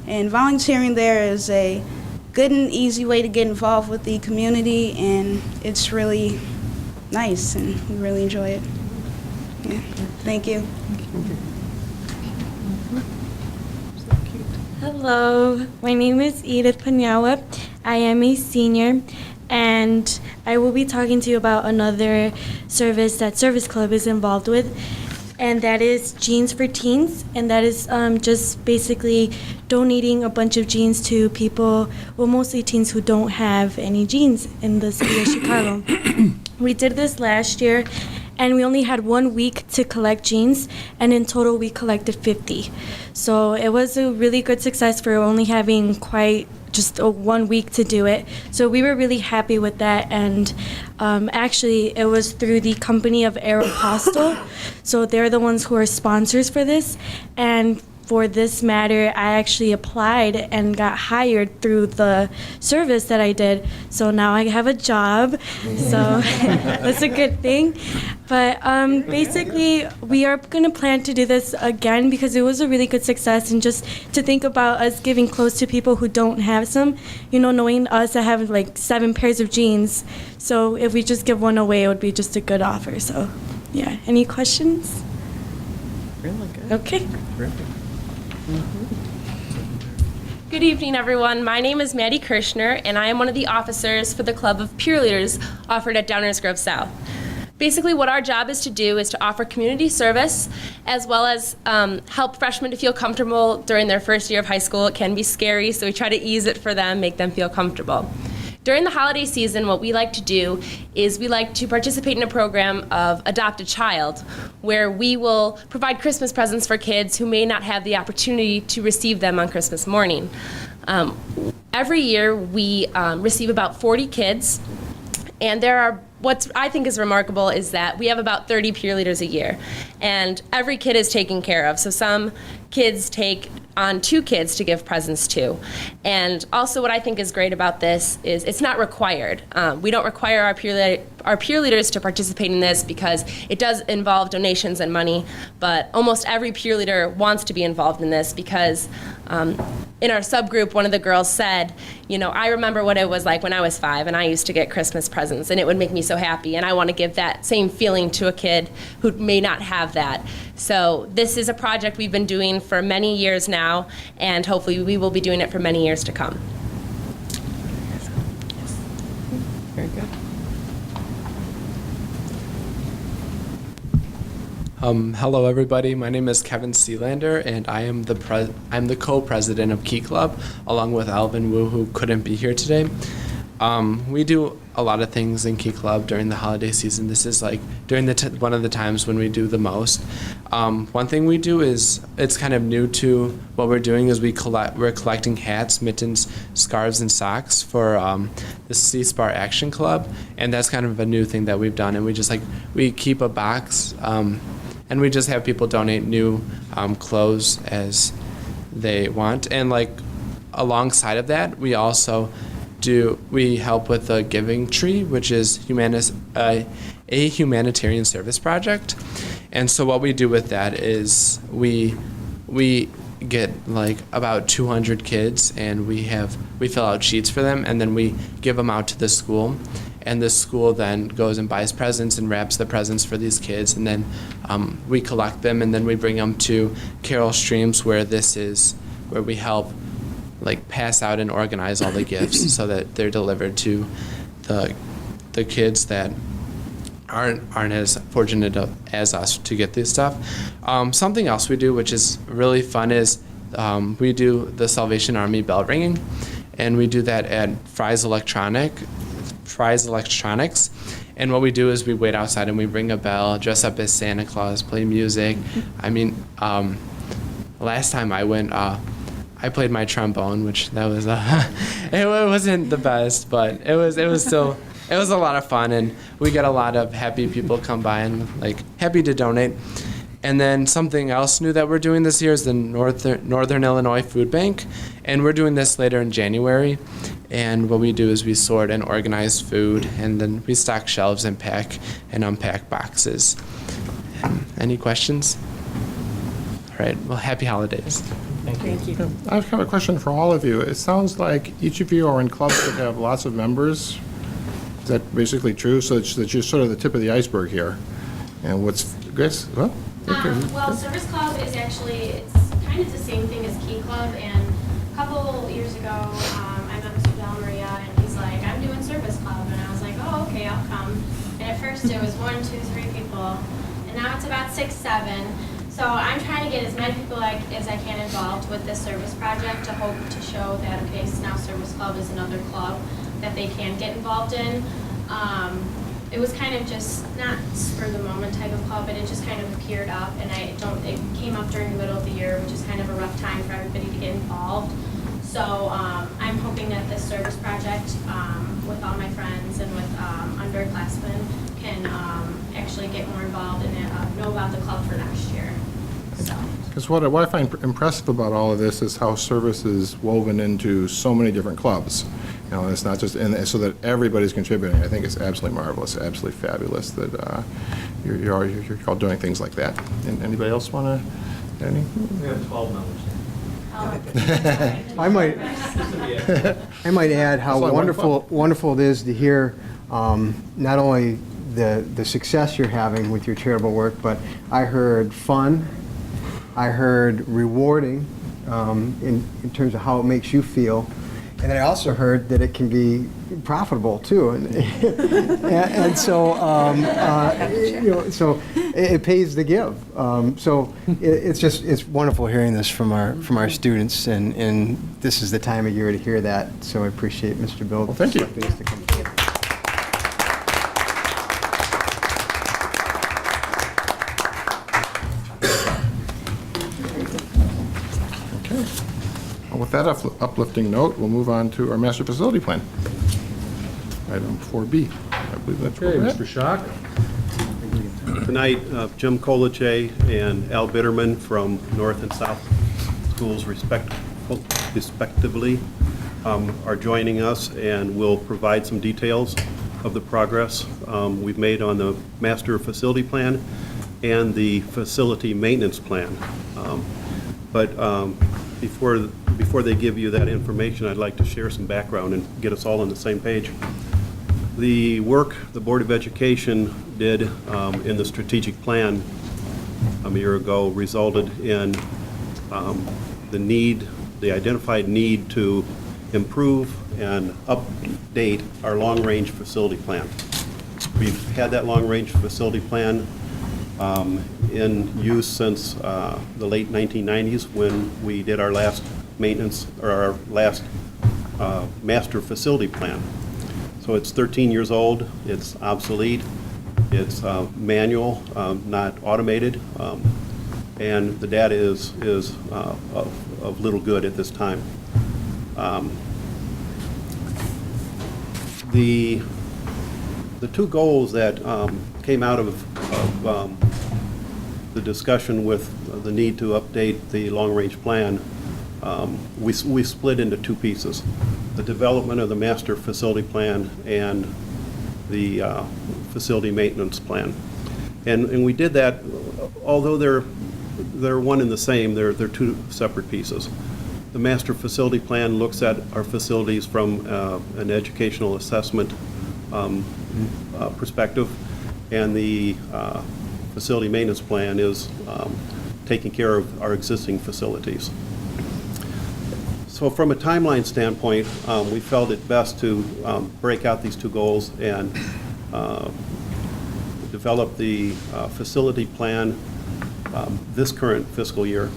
And volunteering there is a good and easy way to get involved with the community, and it's really nice, and we really enjoy it. Yeah. Thank you. Hello, my name is Edith Panyala. I am a senior, and I will be talking to you about another service that Service Club is involved with, and that is Jeans for Teens, and that is just basically donating a bunch of jeans to people, well, mostly teens who don't have any jeans in the city of Chicago. We did this last year, and we only had 1 week to collect jeans, and in total we collected 50. So it was a really good success for only having quite just 1 week to do it. So we were really happy with that, and actually it was through the company of Aeropostale. So they're the ones who are sponsors for this, and for this matter, I actually applied and got hired through the service that I did. So now I have a job, so that's a good thing. But basically, we are going to plan to do this again because it was a really good success, and just to think about us giving clothes to people who don't have some, knowing us that have like 7 pairs of jeans. So if we just give one away, it would be just a good offer. So yeah, any questions? Really good. Okay. Terrific. Good evening, everyone. My name is Maddie Kirshner, and I am one of the officers for the Club of Peer Leaders offered at Downers Grove South. Basically, what our job is to offer community service, as well as help freshmen to feel comfortable during their first year of high school. It can be scary, so we try to ease it for them, make them feel comfortable. During the holiday season, what we like to do is we like to participate in a program of Adopt a Child, where we will provide Christmas presents for kids who may not have the opportunity to receive them on Christmas morning. Every year, we receive about 40 kids, and what I think is remarkable is that we have about 30 peer leaders a year, and every kid is taken care of. So some kids take on 2 kids to give presents to. And also what I think is great about this is it's not required. We don't require our peer leaders to participate in this because it does involve donations and money, but almost every peer leader wants to be involved in this because in our subgroup, one of the girls said, I remember what it was like when I was 5 and I used to get Christmas presents and it would make me so happy, and I want to give that same feeling to a kid who may not have that. So this is a project we've been doing for many years now, and hopefully we will be doing it for many years to come. Very good. Hello, everybody. My name is Kevin Sealander, and I am I'm the co-president of Key Club, along with Alvin Wu, who couldn't be here today. We do a lot of things in Key Club during the holiday season. This is like during one of the times when we do the most. One thing we do is, it's kind of new to what we're doing, is we're collecting hats, mittens, scarves, and socks for the C-Spar Action Club, and that's kind of a new thing that we've done. And we keep a box, and we just have people donate new clothes as they want. And alongside of that, we also we help with the Giving Tree, which is a humanitarian service project. And so what we do with that is we get about 200 kids, and we fill out sheets for them, and then we give them out to the school. And the school then goes and buys presents and wraps the presents for these kids, and then we collect them, and then we bring them to Carol Streams, where we help pass out and organize all the gifts so that they're delivered to the kids that aren't as fortunate as us to get this stuff. Something else we do, which is really fun, is we do the Salvation Army bell ringing, and we do that at Fry's Electronics. And what we do is we wait outside and we ring a bell, dress up as Santa Claus, play music. I mean, last time I went, I played my trombone, which that was it wasn't the best, but it was still it was a lot of fun, and we get a lot of happy people come by and like happy to donate. And then something else new that we're doing this year is the Northern Illinois Food Bank, and we're doing this later in January. And what we do is we sort and organize food, and then we stock shelves and pack and unpack boxes. Any questions? All right, well, happy holidays. Thank you. I have kind of a question for all of you. It sounds like each of you are in clubs that have lots of members. Is that basically true? So that you're sort of the tip of the iceberg here. And what's, Grace? Well, Well, Service Club is actually, it's kind of the same thing as Key Club, and a couple years ago, I met Mr. Del Maria, and he's like, I'm doing Service Club, and I was like, oh, okay, I'll come. And at first it was 1, 2, 3 people, and now it's about 6, 7. So I'm trying to get as many people as I can involved with this service project to hope to show that, okay, so now Service Club is another club that they can get involved in. It was kind of just not spur of the moment type of club, but it just kind of appeared up, and it came up during the middle of the year, which is kind of a rough time for everybody to get involved. So I'm hoping that this service project, with all my friends and with underclassmen, can actually get more involved and know about the club for next year. So. Because what I find impressive about all of this is how service is woven into so many different clubs. You know, it's not just, and so that everybody's contributing. I think it's absolutely marvelous, absolutely fabulous that you're all doing things like that. And anybody else want to add any? We have 12 members. I might add how That's like wonderful it is to hear not only the success you're having with your charitable work, but I heard fun, I heard rewarding in terms of how it makes you feel. And I also heard that it can be profitable too, and so so it pays to give. So it's wonderful hearing this from our students, and this is the time of year to hear that. So I appreciate Mr. Bill. Well, thank you. With that uplifting note, we'll move on to our master facility plan. Item 4B. I believe that's Okay, where Mr. Schock. Tonight, Jim Koliche and Al Bitterman from North and South Schools respectively are joining us and will provide some details of the progress we've made on the master facility plan and the facility maintenance plan. Before they give you that information, I'd like to share some background and get us all on the same page. The work the Board of Education did in the strategic plan a year ago resulted in the identified need to improve and update our long-range facility plan. We've had that long-range facility plan in use since the late 1990s when we did our last maintenance, or our last master facility plan. So it's 13 years old, it's obsolete, it's manual, not automated, and the data is of little good at this time. The two goals that came out of the discussion with the need to update the long-range plan, we split into two pieces: the development of the master facility plan and the facility maintenance plan. And we did that, although they're one and the same, they're two separate pieces. The master facility plan looks at our facilities from an educational assessment perspective, and the facility maintenance plan is taking care of our existing facilities. So from a timeline standpoint, we felt it best to break out these two goals and develop the facility plan this current fiscal year.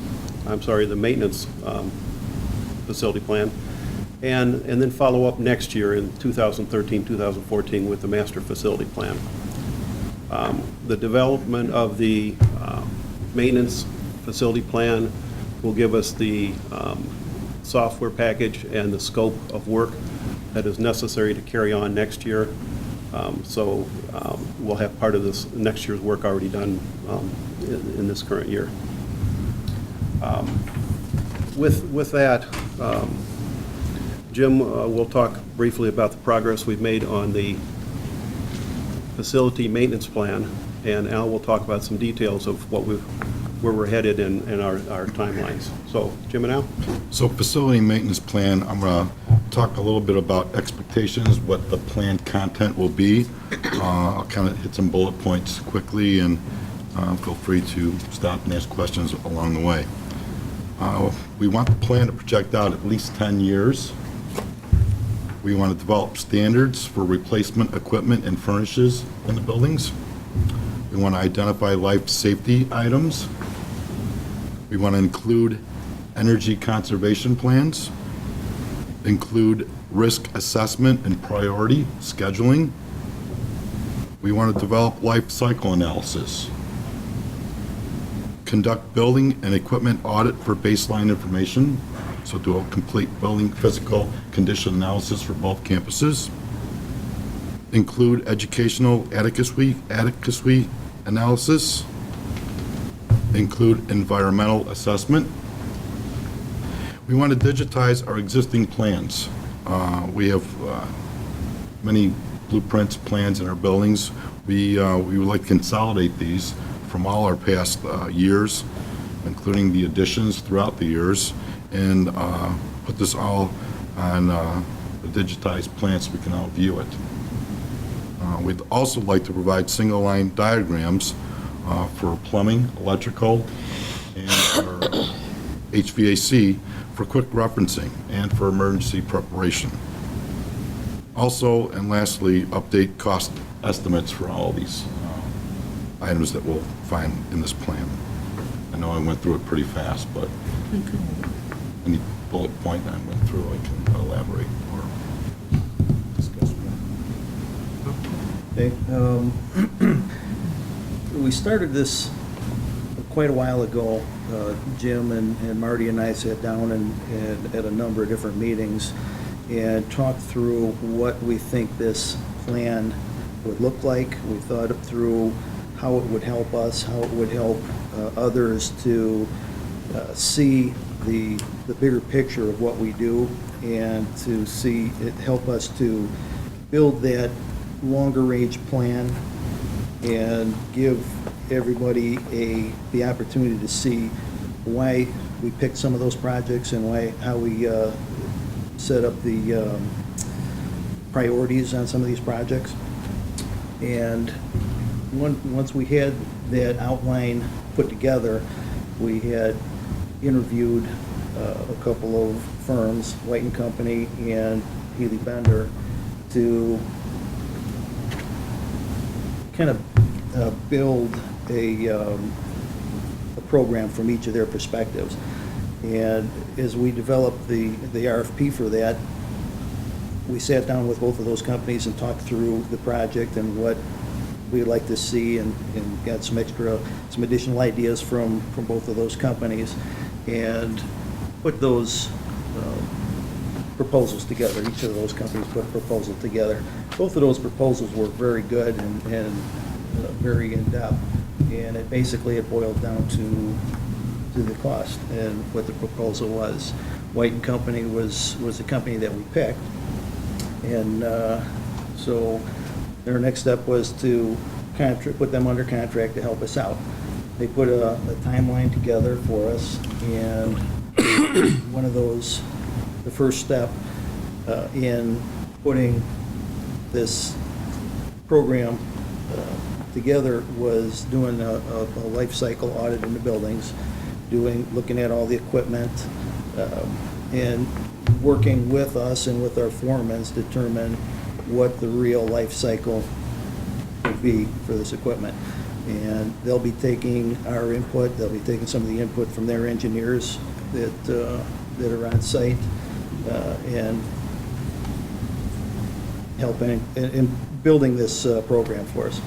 The maintenance facility plan, and then follow up next year in 2013, 2014 with the master facility plan. The development of the maintenance facility plan will give us the software package and the scope of work that is necessary to carry on next year. So we'll have part of this next year's work already done in this current year. With that, Jim will talk briefly about the progress we've made on the facility maintenance plan, and Al will talk about some details of where we're headed in our timelines. So, Jim and Al? So facility maintenance plan, I'm going to talk a little bit about expectations, what the planned content will be. I'll kind of hit some bullet points quickly, and feel free to stop and ask questions along the way. We want the plan to project out at least 10 years. We want to develop standards for replacement equipment and furnishes in the buildings. We want to identify life safety items. We want to include energy conservation plans, include risk assessment and priority scheduling. We want to develop life cycle analysis, conduct building and equipment audit for baseline information, so do a complete building physical condition analysis for both campuses, include educational adequacy analysis, include environmental assessment. We want to digitize our existing plans. We have many blueprints, plans in our buildings. We would like to consolidate these from all our past years, including the additions throughout the years, and put this all on a digitized plan so we can all view it. We'd also like to provide single-line diagrams for plumbing, electrical, and our HVAC for quick referencing and for emergency preparation. Also, and lastly, update cost estimates for all these items that we'll find in this plan. I know I went through it pretty fast, but any bullet point I went through, I can elaborate or discuss more. Okay. We started this quite a while ago. Jim and Marty and I sat down and at a number of different meetings and talked through what we think this plan would look like. We thought it through how it would help us, how it would help others to see the bigger picture of what we do, and to see it help us to build that longer range plan and give everybody the opportunity to see why we picked some of those projects and how we set up the priorities on some of these projects. And once we had that outline put together, we had interviewed a couple of firms, White & Company and Healy Bender, to kind of build a program from each of their perspectives. And as we developed the RFP for that, we sat down with both of those companies and talked through the project and what we'd like to see, and got some additional ideas from both of those companies, and put those proposals together. Each of those companies put a proposal together. Both of those proposals were very good and very in-depth, and it boiled down to the cost and what the proposal was. White & Company was the company that we picked, and so their next step was to put them under contract to help us out. They put a timeline together for us, and one of those, the first step in putting this program together was doing a life cycle audit in the buildings, looking at all the equipment, and working with us and with our foremen to determine what the real life cycle would be for this equipment. And they'll be taking our input, they'll be taking some of the input from their engineers that are on site, and helping in building this program for us.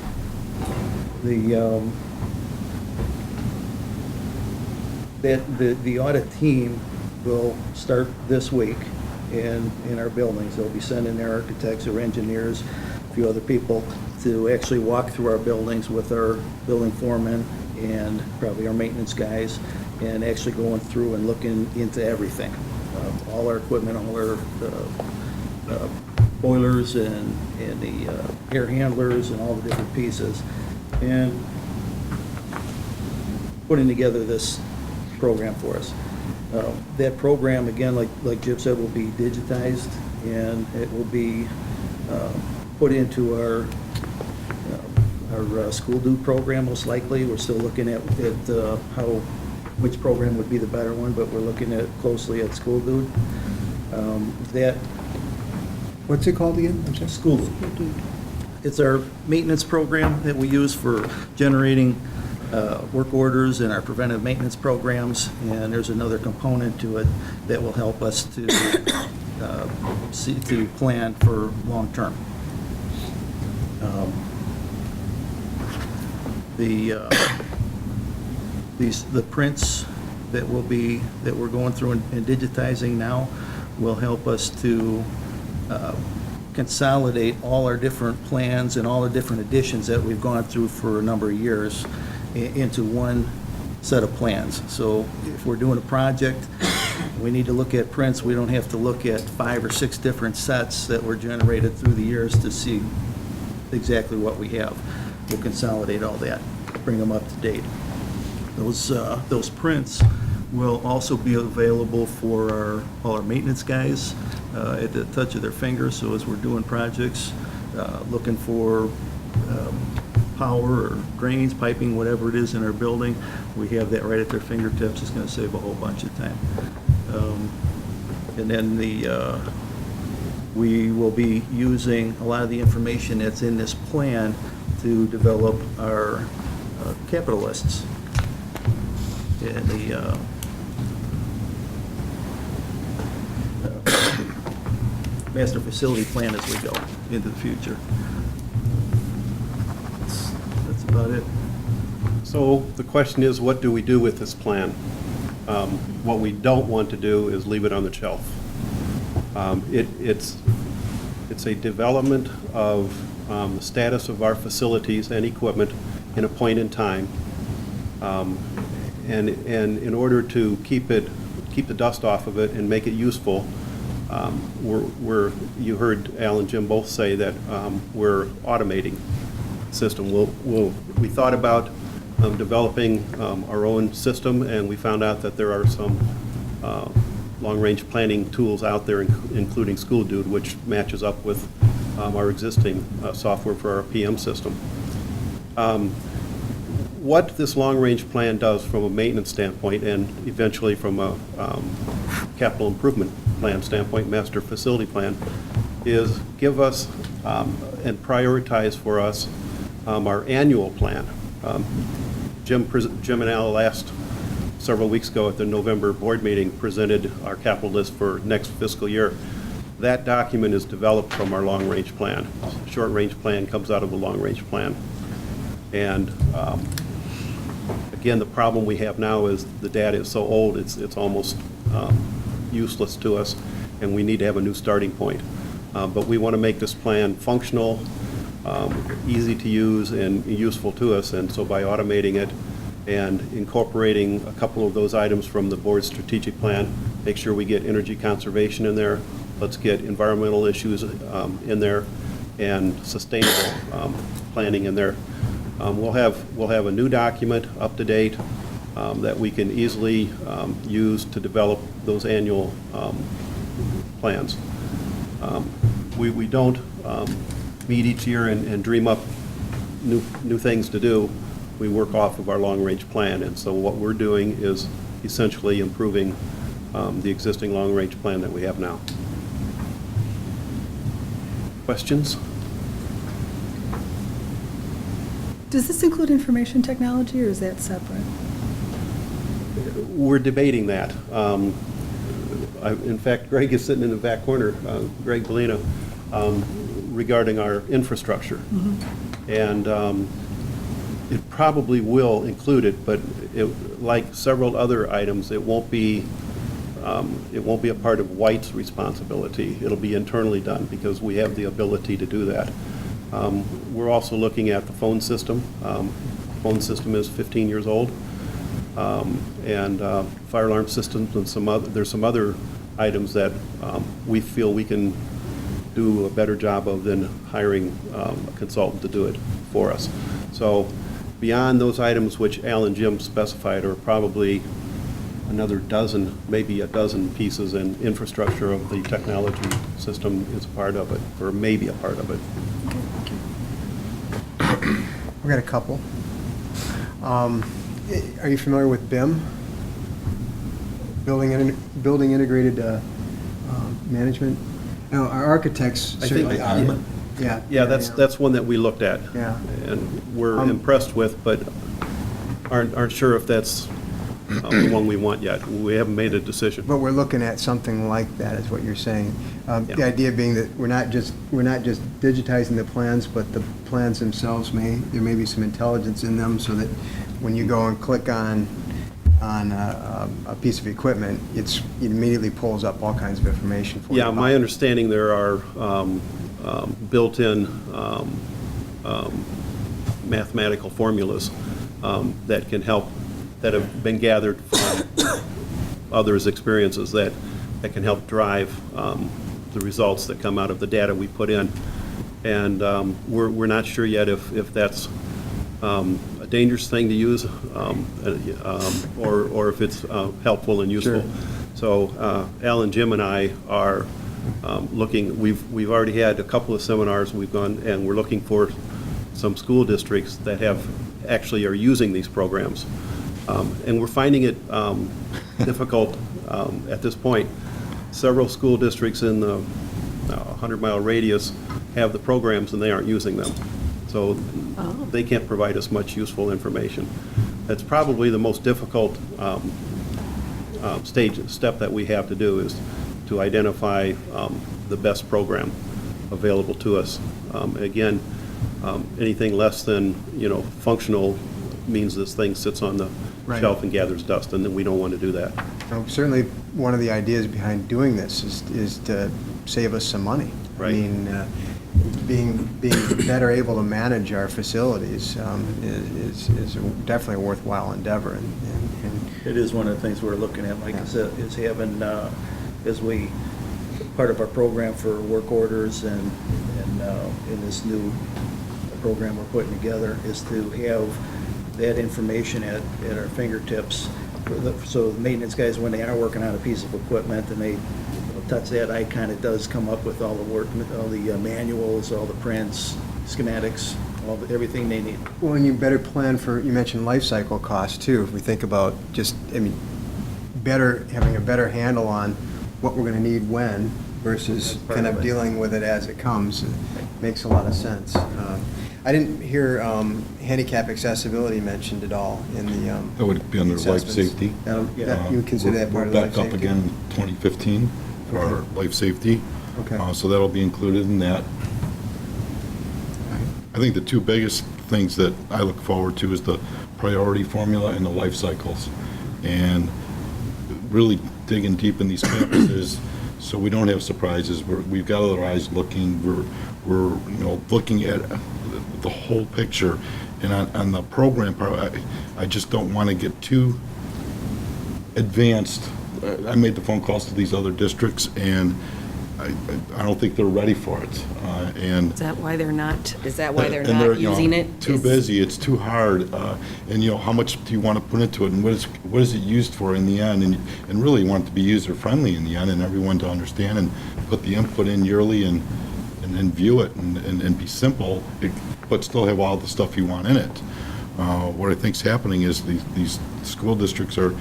The audit team will start this week in our buildings. They'll be sending their architects or engineers few other people to actually walk through our buildings with our building foreman and probably our maintenance guys, and actually going through and looking into everything. All our equipment, all our boilers and the air handlers and all the different pieces, and putting together this program for us. That program, again, like Jim said, will be digitized, and it will be put into our school dude program, most likely. We're still looking at which program would be the better one, but we're looking at closely at school dude. What's it called again? School dude. It's our maintenance program that we use for generating work orders and our preventive maintenance programs, and there's another component to it that will help us to plan for long term. The prints that we're going through and digitizing now will help us to consolidate all our different plans and all the different additions that we've gone through for a number of years into one set of plans. So if we're doing a project, we need to look at prints. We don't have to look at 5 or 6 different sets that were generated through the years to see exactly what we have. We'll consolidate all that, bring them up to date. Those prints will also be available for all our maintenance guys at the touch of their fingers. So as we're doing projects, looking for power or drains, piping, whatever it is in our building, we have that right at their fingertips. It's going to save a whole bunch of time. And then we will be using a lot of the information that's in this plan to develop our capital lists and the master facility plan as we go into the future. That's about it. So the question is, what do we do with this plan? What we don't want to do is leave it on the shelf. It's a development of the status of our facilities and equipment in a point in time. And in order to keep the dust off of it and make it useful, you heard Al and Jim both say that we're automating the system. We thought about developing our own system, and we found out that there are some long-range planning tools out there, including School Dude, which matches up with our existing software for our PM system. What this long-range plan does from a maintenance standpoint, and eventually from a capital improvement plan standpoint, master facility plan, is give us and prioritize for us our annual plan. Jim and Al last several weeks ago at the November board meeting presented our capital list for next fiscal year. That document is developed from our long-range plan. The short-range plan comes out of the long-range plan. And again, the problem we have now is the data is so old, it's almost useless to us, and we need to have a new starting point. But we want to make this plan functional, easy to use, and useful to us, and so by automating it and incorporating a couple of those items from the board's strategic plan, make sure we get energy conservation in there, let's get environmental issues in there, and sustainable planning in there. We'll have a new document up to date that we can easily use to develop those annual plans. We don't meet each year and dream up new things to do. We work off of our long-range plan, and so what we're doing is essentially improving the existing long-range plan that we have now. Questions? Does this include information technology, or is that separate? We're debating that. In fact, Greg is sitting in the back corner, Greg Bellina, regarding our infrastructure. Mm-hmm. And it probably will include it, but like several other items, it won't be a part of White's responsibility. It'll be internally done because we have the ability to do that. We're also looking at the phone system. Phone system is 15 years old. And fire alarm systems and there's some other items that we feel we can do a better job of than hiring a consultant to do it for us. So beyond those items which Al and Jim specified are probably another dozen, maybe a dozen pieces, and infrastructure of the technology system is a part of it, or maybe a part of it. We got a couple. Are you familiar with BIM? Building Integrated Management? No, our architects I think- certainly. Yeah. That's one that we looked at. Yeah. And we're impressed with, but aren't sure if that's the one we want yet. We haven't made a decision. But we're looking at something like that, is what you're saying. The idea being that we're not just digitizing the plans, but the plans themselves there may be some intelligence in them, so that when you go and click on a piece of equipment, it immediately pulls up all kinds of information for you. Yeah, my understanding there are built-in mathematical formulas that can help, that have been gathered from others' experiences that can help drive the results that come out of the data we put in. And we're not sure yet if that's a dangerous thing to use or if it's helpful and useful. Sure. So Al and Jim and I are looking, we've already had a couple of seminars we've gone, and we're looking for some school districts that actually are using these programs. And we're finding it difficult at this point. Several school districts in the 100-mile radius have the programs and they aren't using them. So they can't provide us much useful information. That's probably the most difficult step that we have to do, is to identify the best program available to us. Again, anything less than functional means this thing sits on the shelf and gathers dust, and then we don't want to do that. Certainly, one of the ideas behind doing this is to save us some money. Right. I mean, being better able to manage our facilities is definitely a worthwhile endeavor. And It is one of the things we're looking at, Mike, is having, as we, part of our program for work orders and in this new program we're putting together, is to have that information at our fingertips. So the maintenance guys, when they are working on a piece of equipment and they touch that icon, it does come up with all the work, all the manuals, all the prints, schematics, everything they need. well, and you better plan for, you mentioned life cycle costs too. If we think about having a better handle on what we're going to need when versus kind of dealing with it as it comes, it makes a lot of sense. I didn't hear handicap accessibility mentioned at all in the That would be under life assessments. safety. You would consider that part of the life We're back up safety? again in 2015 for our life safety. Okay. So that'll be included in that. I think the two biggest things that I look forward to is the priority formula and the life cycles. And really digging deep in these campuses so we don't have surprises. We've got our eyes looking. We're looking at the whole picture. And on the program part, I just don't want to get too advanced. I made the phone calls to these other districts, and I don't think they're ready for it. And Is that why they're not and using it? Too busy, it's too hard. And how much do you want to put into it, and what is it used for in the end? And really you want it to be user-friendly in the end, and everyone to understand and put the input in yearly and view it and be simple, but still have all the stuff you want in it. What I think's happening is these school districts are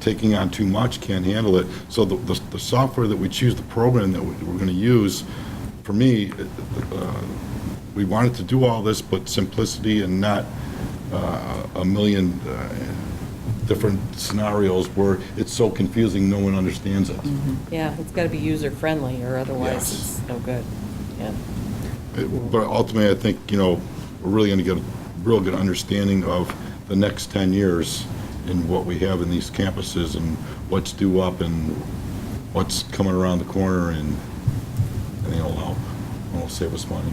taking on too much, can't handle it. So the software that we choose, the program that we're going to use, for me, we wanted to do all this, but simplicity and not a million different scenarios where it's so confusing no one understands it. Yeah, it's got to be user-friendly, or otherwise Yes. it's no good. Yeah. But ultimately, I think, we're really going to get a real good understanding of the next 10 years and what we have in these campuses and what's due up and what's coming around the corner, and it'll help. It'll save us money.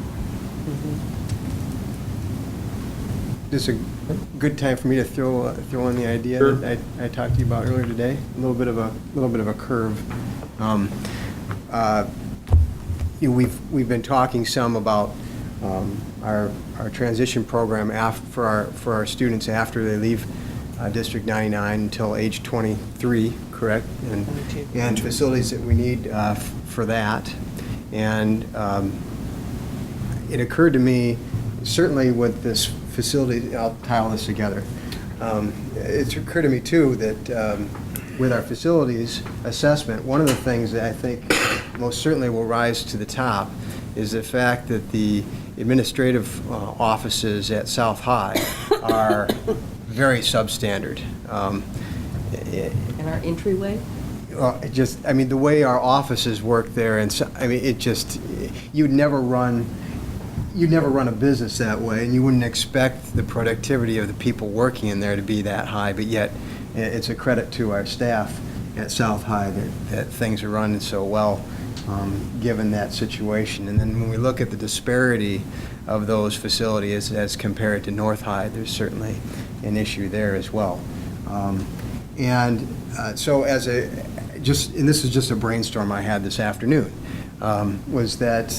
This is a good time for me to throw in the idea Sure. that I talked to you about earlier today. A little bit of a curve. We've been talking some about our transition program for our students after they leave District 99 until age 23, correct? And facilities that we need for that. And it occurred to me, certainly with this facility, I'll tile this together. It's occurred to me too that with our facilities assessment, one of the things that I think most certainly will rise to the top is the fact that the administrative offices at South High are very substandard. And our entryway? The way our offices work there, and so, it just, you'd never run a business that way, and you wouldn't expect the productivity of the people working in there to be that high, but yet it's a credit to our staff at South High that things are running so well, given that situation. And then when we look at the disparity of those facilities as compared to North High, there's certainly an issue there as well. So and this is just a brainstorm I had this afternoon, was that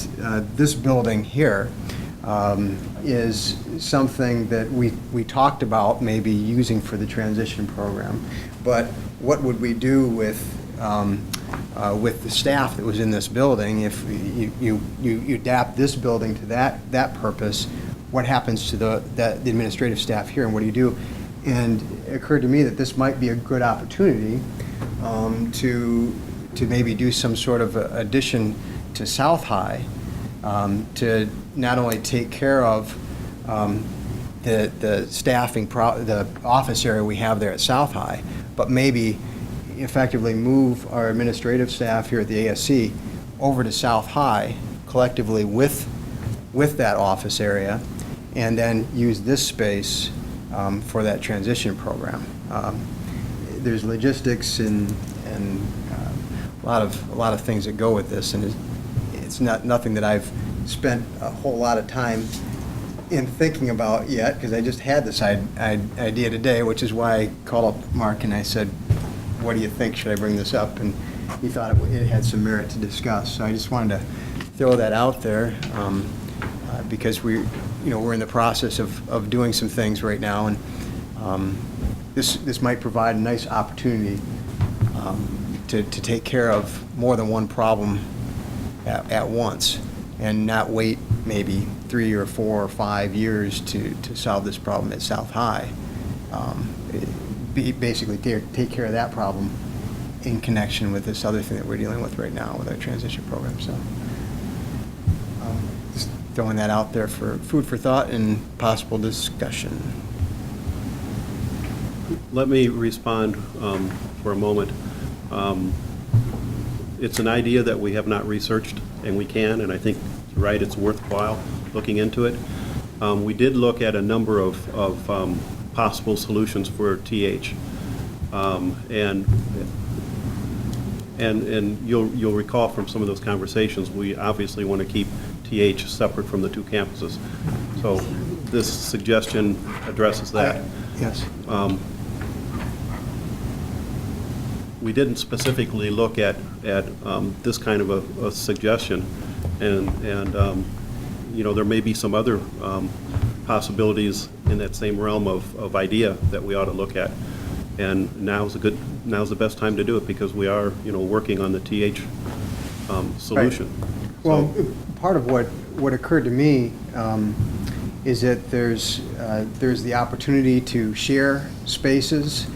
this building here is something that we talked about maybe using for the transition program, but what would we do with the staff that was in this building if you adapt this building to that purpose? What happens to the administrative staff here, and what do you do? And it occurred to me that this might be a good opportunity to maybe do some sort of addition to South High, to not only take care of the staffing, the office area we have there at South High, but maybe effectively move our administrative staff here at the ASC over to South High collectively with that office area, and then use this space for that transition program. There's logistics and a lot of things that go with this, and it's nothing that I've spent a whole lot of time in thinking about yet, because I just had this idea today, which is why I called up Mark and I said, what do you think, should I bring this up? And he thought it had some merit to discuss. So I just wanted to throw that out there, because we're in the process of doing some things right now, and this might provide a nice opportunity to take care of more than one problem at once, and not wait maybe 3 or 4 or 5 years to solve this problem at South High. Basically take care of that problem in connection with this other thing that we're dealing with right now with our transition program. So just throwing that out there for food for thought and possible discussion. Let me respond for a moment. It's an idea that we have not researched, and we can, and I think you're right, it's worthwhile looking into it. We did look at a number of possible solutions for TH, and you'll recall from some of those conversations, we obviously want to keep TH separate from the two campuses. So this suggestion addresses that. Yes. We didn't specifically look at this kind of a suggestion, and there may be some other possibilities in that same realm of idea that we ought to look at. And now's the best time to do it, because we are working on the TH solution. Right. Well, part of what occurred to me is that there's the opportunity to share spaces.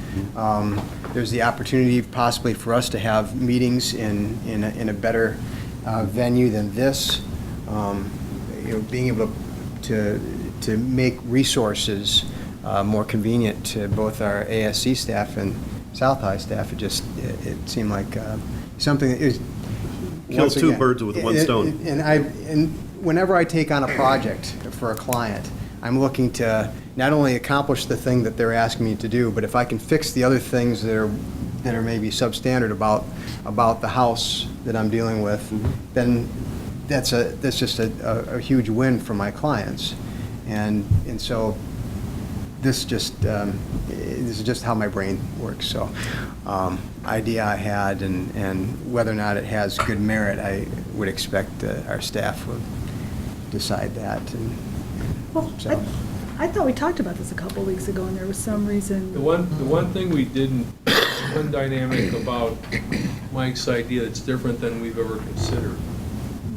There's the opportunity possibly for us to have meetings in a better venue than this. Being able to make resources more convenient to both our ASC staff and South High staff. It seemed like something that is Kills two birds with one stone. And whenever I take on a project for a client, I'm looking to not only accomplish the thing that they're asking me to do, but if I can fix the other things that are maybe substandard about the house that I'm dealing with, then that's just a huge win for my clients. And so this is just how my brain works. So idea I had, and whether or not it has good merit, I would expect our staff would decide that. And Well, so. I thought we talked about this a couple weeks ago, and there was some reason. The one thing we didn't, one dynamic about Mike's idea that's different than we've ever considered.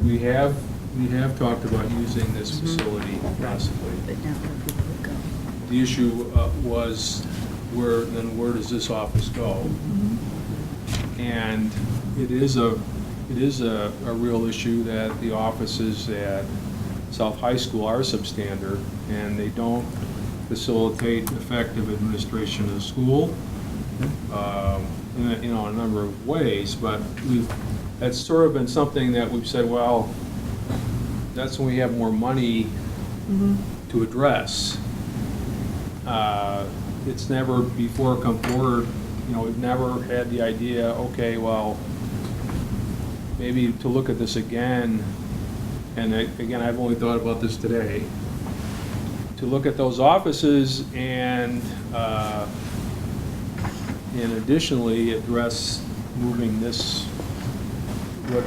We have talked about using this facility possibly. The issue was where does this office go? And it is a real issue that the offices at South High School are substandard, and they don't facilitate effective administration of the school in a number of ways. But that's sort of been something that we've said, well, that's when we have more money to address. It's never before come forward, we've never had the idea, okay, well, maybe to look at this again, and again, I've only thought about this today, to look at those offices and additionally address moving this,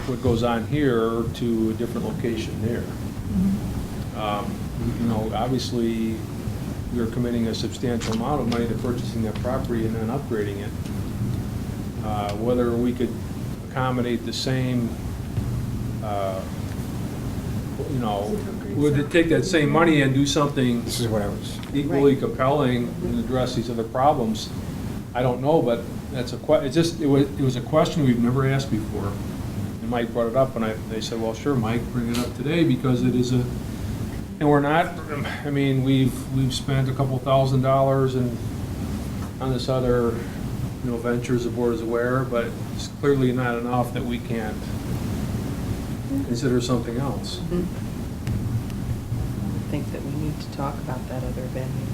what goes on here to a different location there. Obviously, we're committing a substantial amount of money to purchasing that property and then upgrading it. Whether we could accommodate the same, would it take that same money and do something equally compelling and address these other problems? I don't know, but that's it was a question we've never asked before. And Mike brought it up, and they said, well, sure, Mike, bring it up today because it is and we're not, we've spent a couple $1,000s on this other, ventures the board is aware, but it's clearly not enough that we can't consider something else. I think that we need to talk about that other venue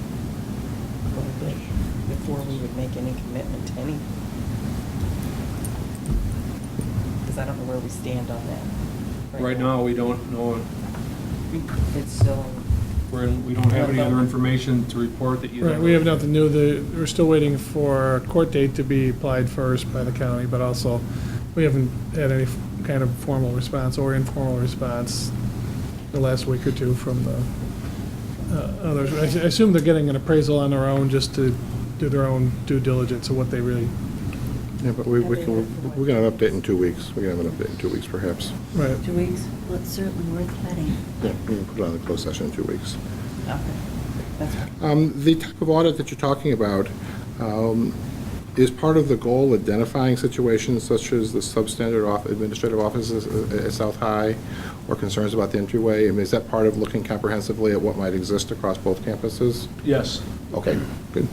a little bit before we would make any commitment to anything. Because I don't know where we stand on that. Right now, we don't know. It's still. We don't have any other information to report that you. Right, we have nothing new. We're still waiting for a court date to be applied first by the county, but also we haven't had any kind of formal response or informal response the last week or two from the others. I assume they're getting an appraisal on their own just to do their own due diligence of what they really. Yeah, but we're going to have an update in 2 weeks. We're going to have an update in 2 weeks, perhaps. Right. 2 weeks? Well, it's certainly worth vetting. Yeah, we can put it on the closed session in 2 weeks. Okay. That's fine. The type of audit that you're talking about, is part of the goal identifying situations such as the substandard administrative offices at South High or concerns about the entryway? Is that part of looking comprehensively at what might exist across both campuses? Yes. Okay, good.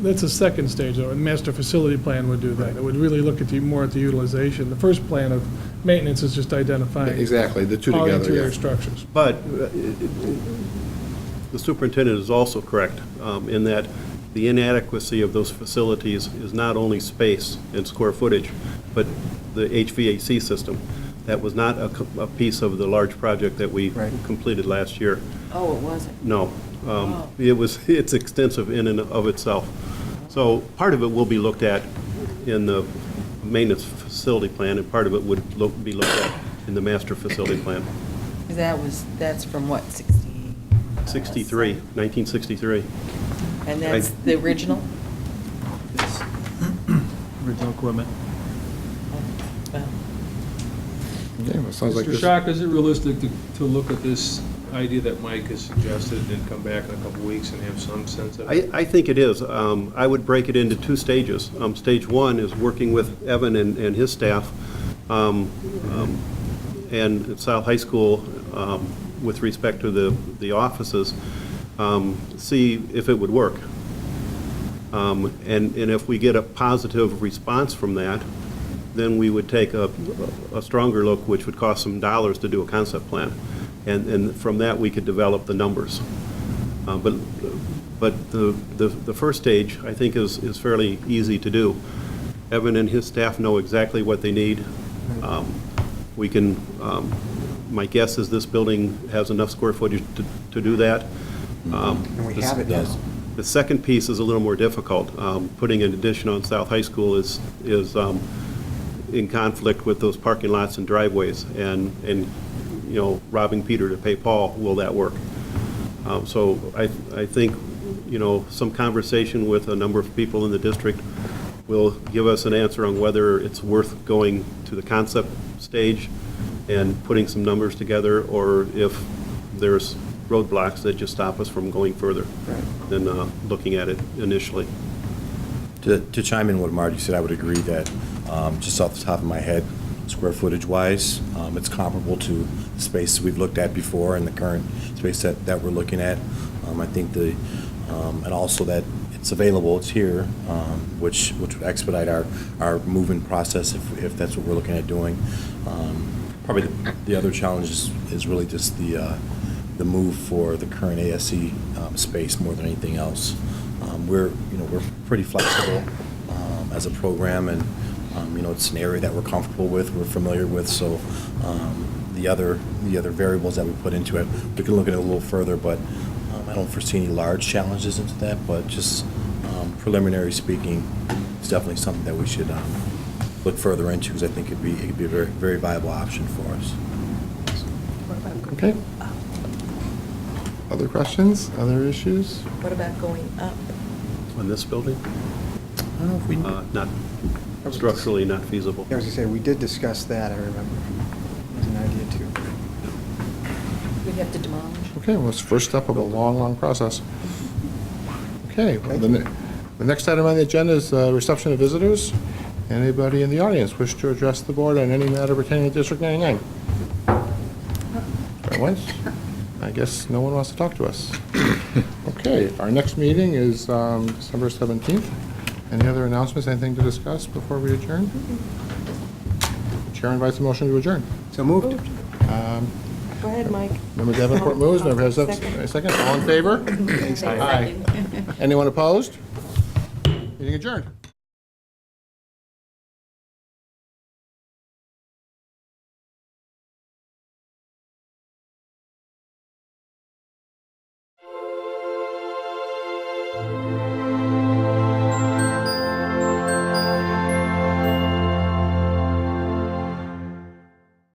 That's a second stage, though. A master facility plan would do that. It would really look at more at the utilization. The first plan of maintenance is just identifying. Exactly, the two all together, interior yeah. structures. But the superintendent is also correct in that the inadequacy of those facilities is not only space and square footage, but the HVAC system. That was not a piece of the large project that we completed last year. Oh, it wasn't? No. It's extensive in and of itself. So part of it will be looked at in the maintenance facility plan, and part of it would be looked at in the master facility plan. That's from what, 1963. And that's the original? Original equipment. Well, Yeah, well, it sounds like Mr. this. Schock, is it realistic to look at this idea that Mike has suggested and then come back in a couple weeks and have some sense of it? I think it is. I would break it into 2 stages. Stage 1 is working with Evan and his staff and at South High School with respect to the offices, see if it would work. And if we get a positive response from that, then we would take a stronger look, which would cost some dollars to do a concept plan. And from that, we could develop the numbers. But the first stage, I think, is fairly easy to do. Evan and his staff know exactly what they need. We can, my guess is this building has enough square footage to do that. And we have it now. The second piece is a little more difficult. Putting an addition on South High School is in conflict with those parking lots and driveways, and you know, robbing Peter to pay Paul. Will that work? So I think, you know, some conversation with a number of people in the district will give us an answer on whether it's worth going to the concept stage and putting some numbers together, or if there's roadblocks that just stop us from going further than looking at it initially. To chime in what Marty said, I would agree that just off the top of my head, square footage wise, it's comparable to the space we've looked at before and the current space that we're looking at. I think and also that it's available, it's here, which would expedite our moving process if that's what we're looking at doing. Probably the other challenge is really just the move for the current ASC space more than anything else. We're pretty flexible as a program, and it's an area that we're comfortable with, we're familiar with. So the other variables that we put into it, we can look at it a little further, but I don't foresee any large challenges into that. But just preliminary speaking, it's definitely something that we should look further into, because I think it'd be a very, very viable option for us. Okay. Other questions? Other issues? What about going up? On this building? I don't know if we... Not structurally not feasible. I was going to say, we did discuss that, I remember. It was an idea too. We'd have to demolish. Okay, well, it's the first step of a long, long process. Okay, well, the next item on the agenda is reception of visitors. Anybody in the audience wish to address the board on any matter pertaining to District 99? Right once? I guess no one wants to talk to us. Okay, our next meeting is December 17th. Any other announcements, anything to discuss before we adjourn? Chair invites a motion to adjourn. So moved. Go ahead, Mike. Member Davenport moves, member has a second. All in favor? Aye. Anyone opposed? Meeting adjourned.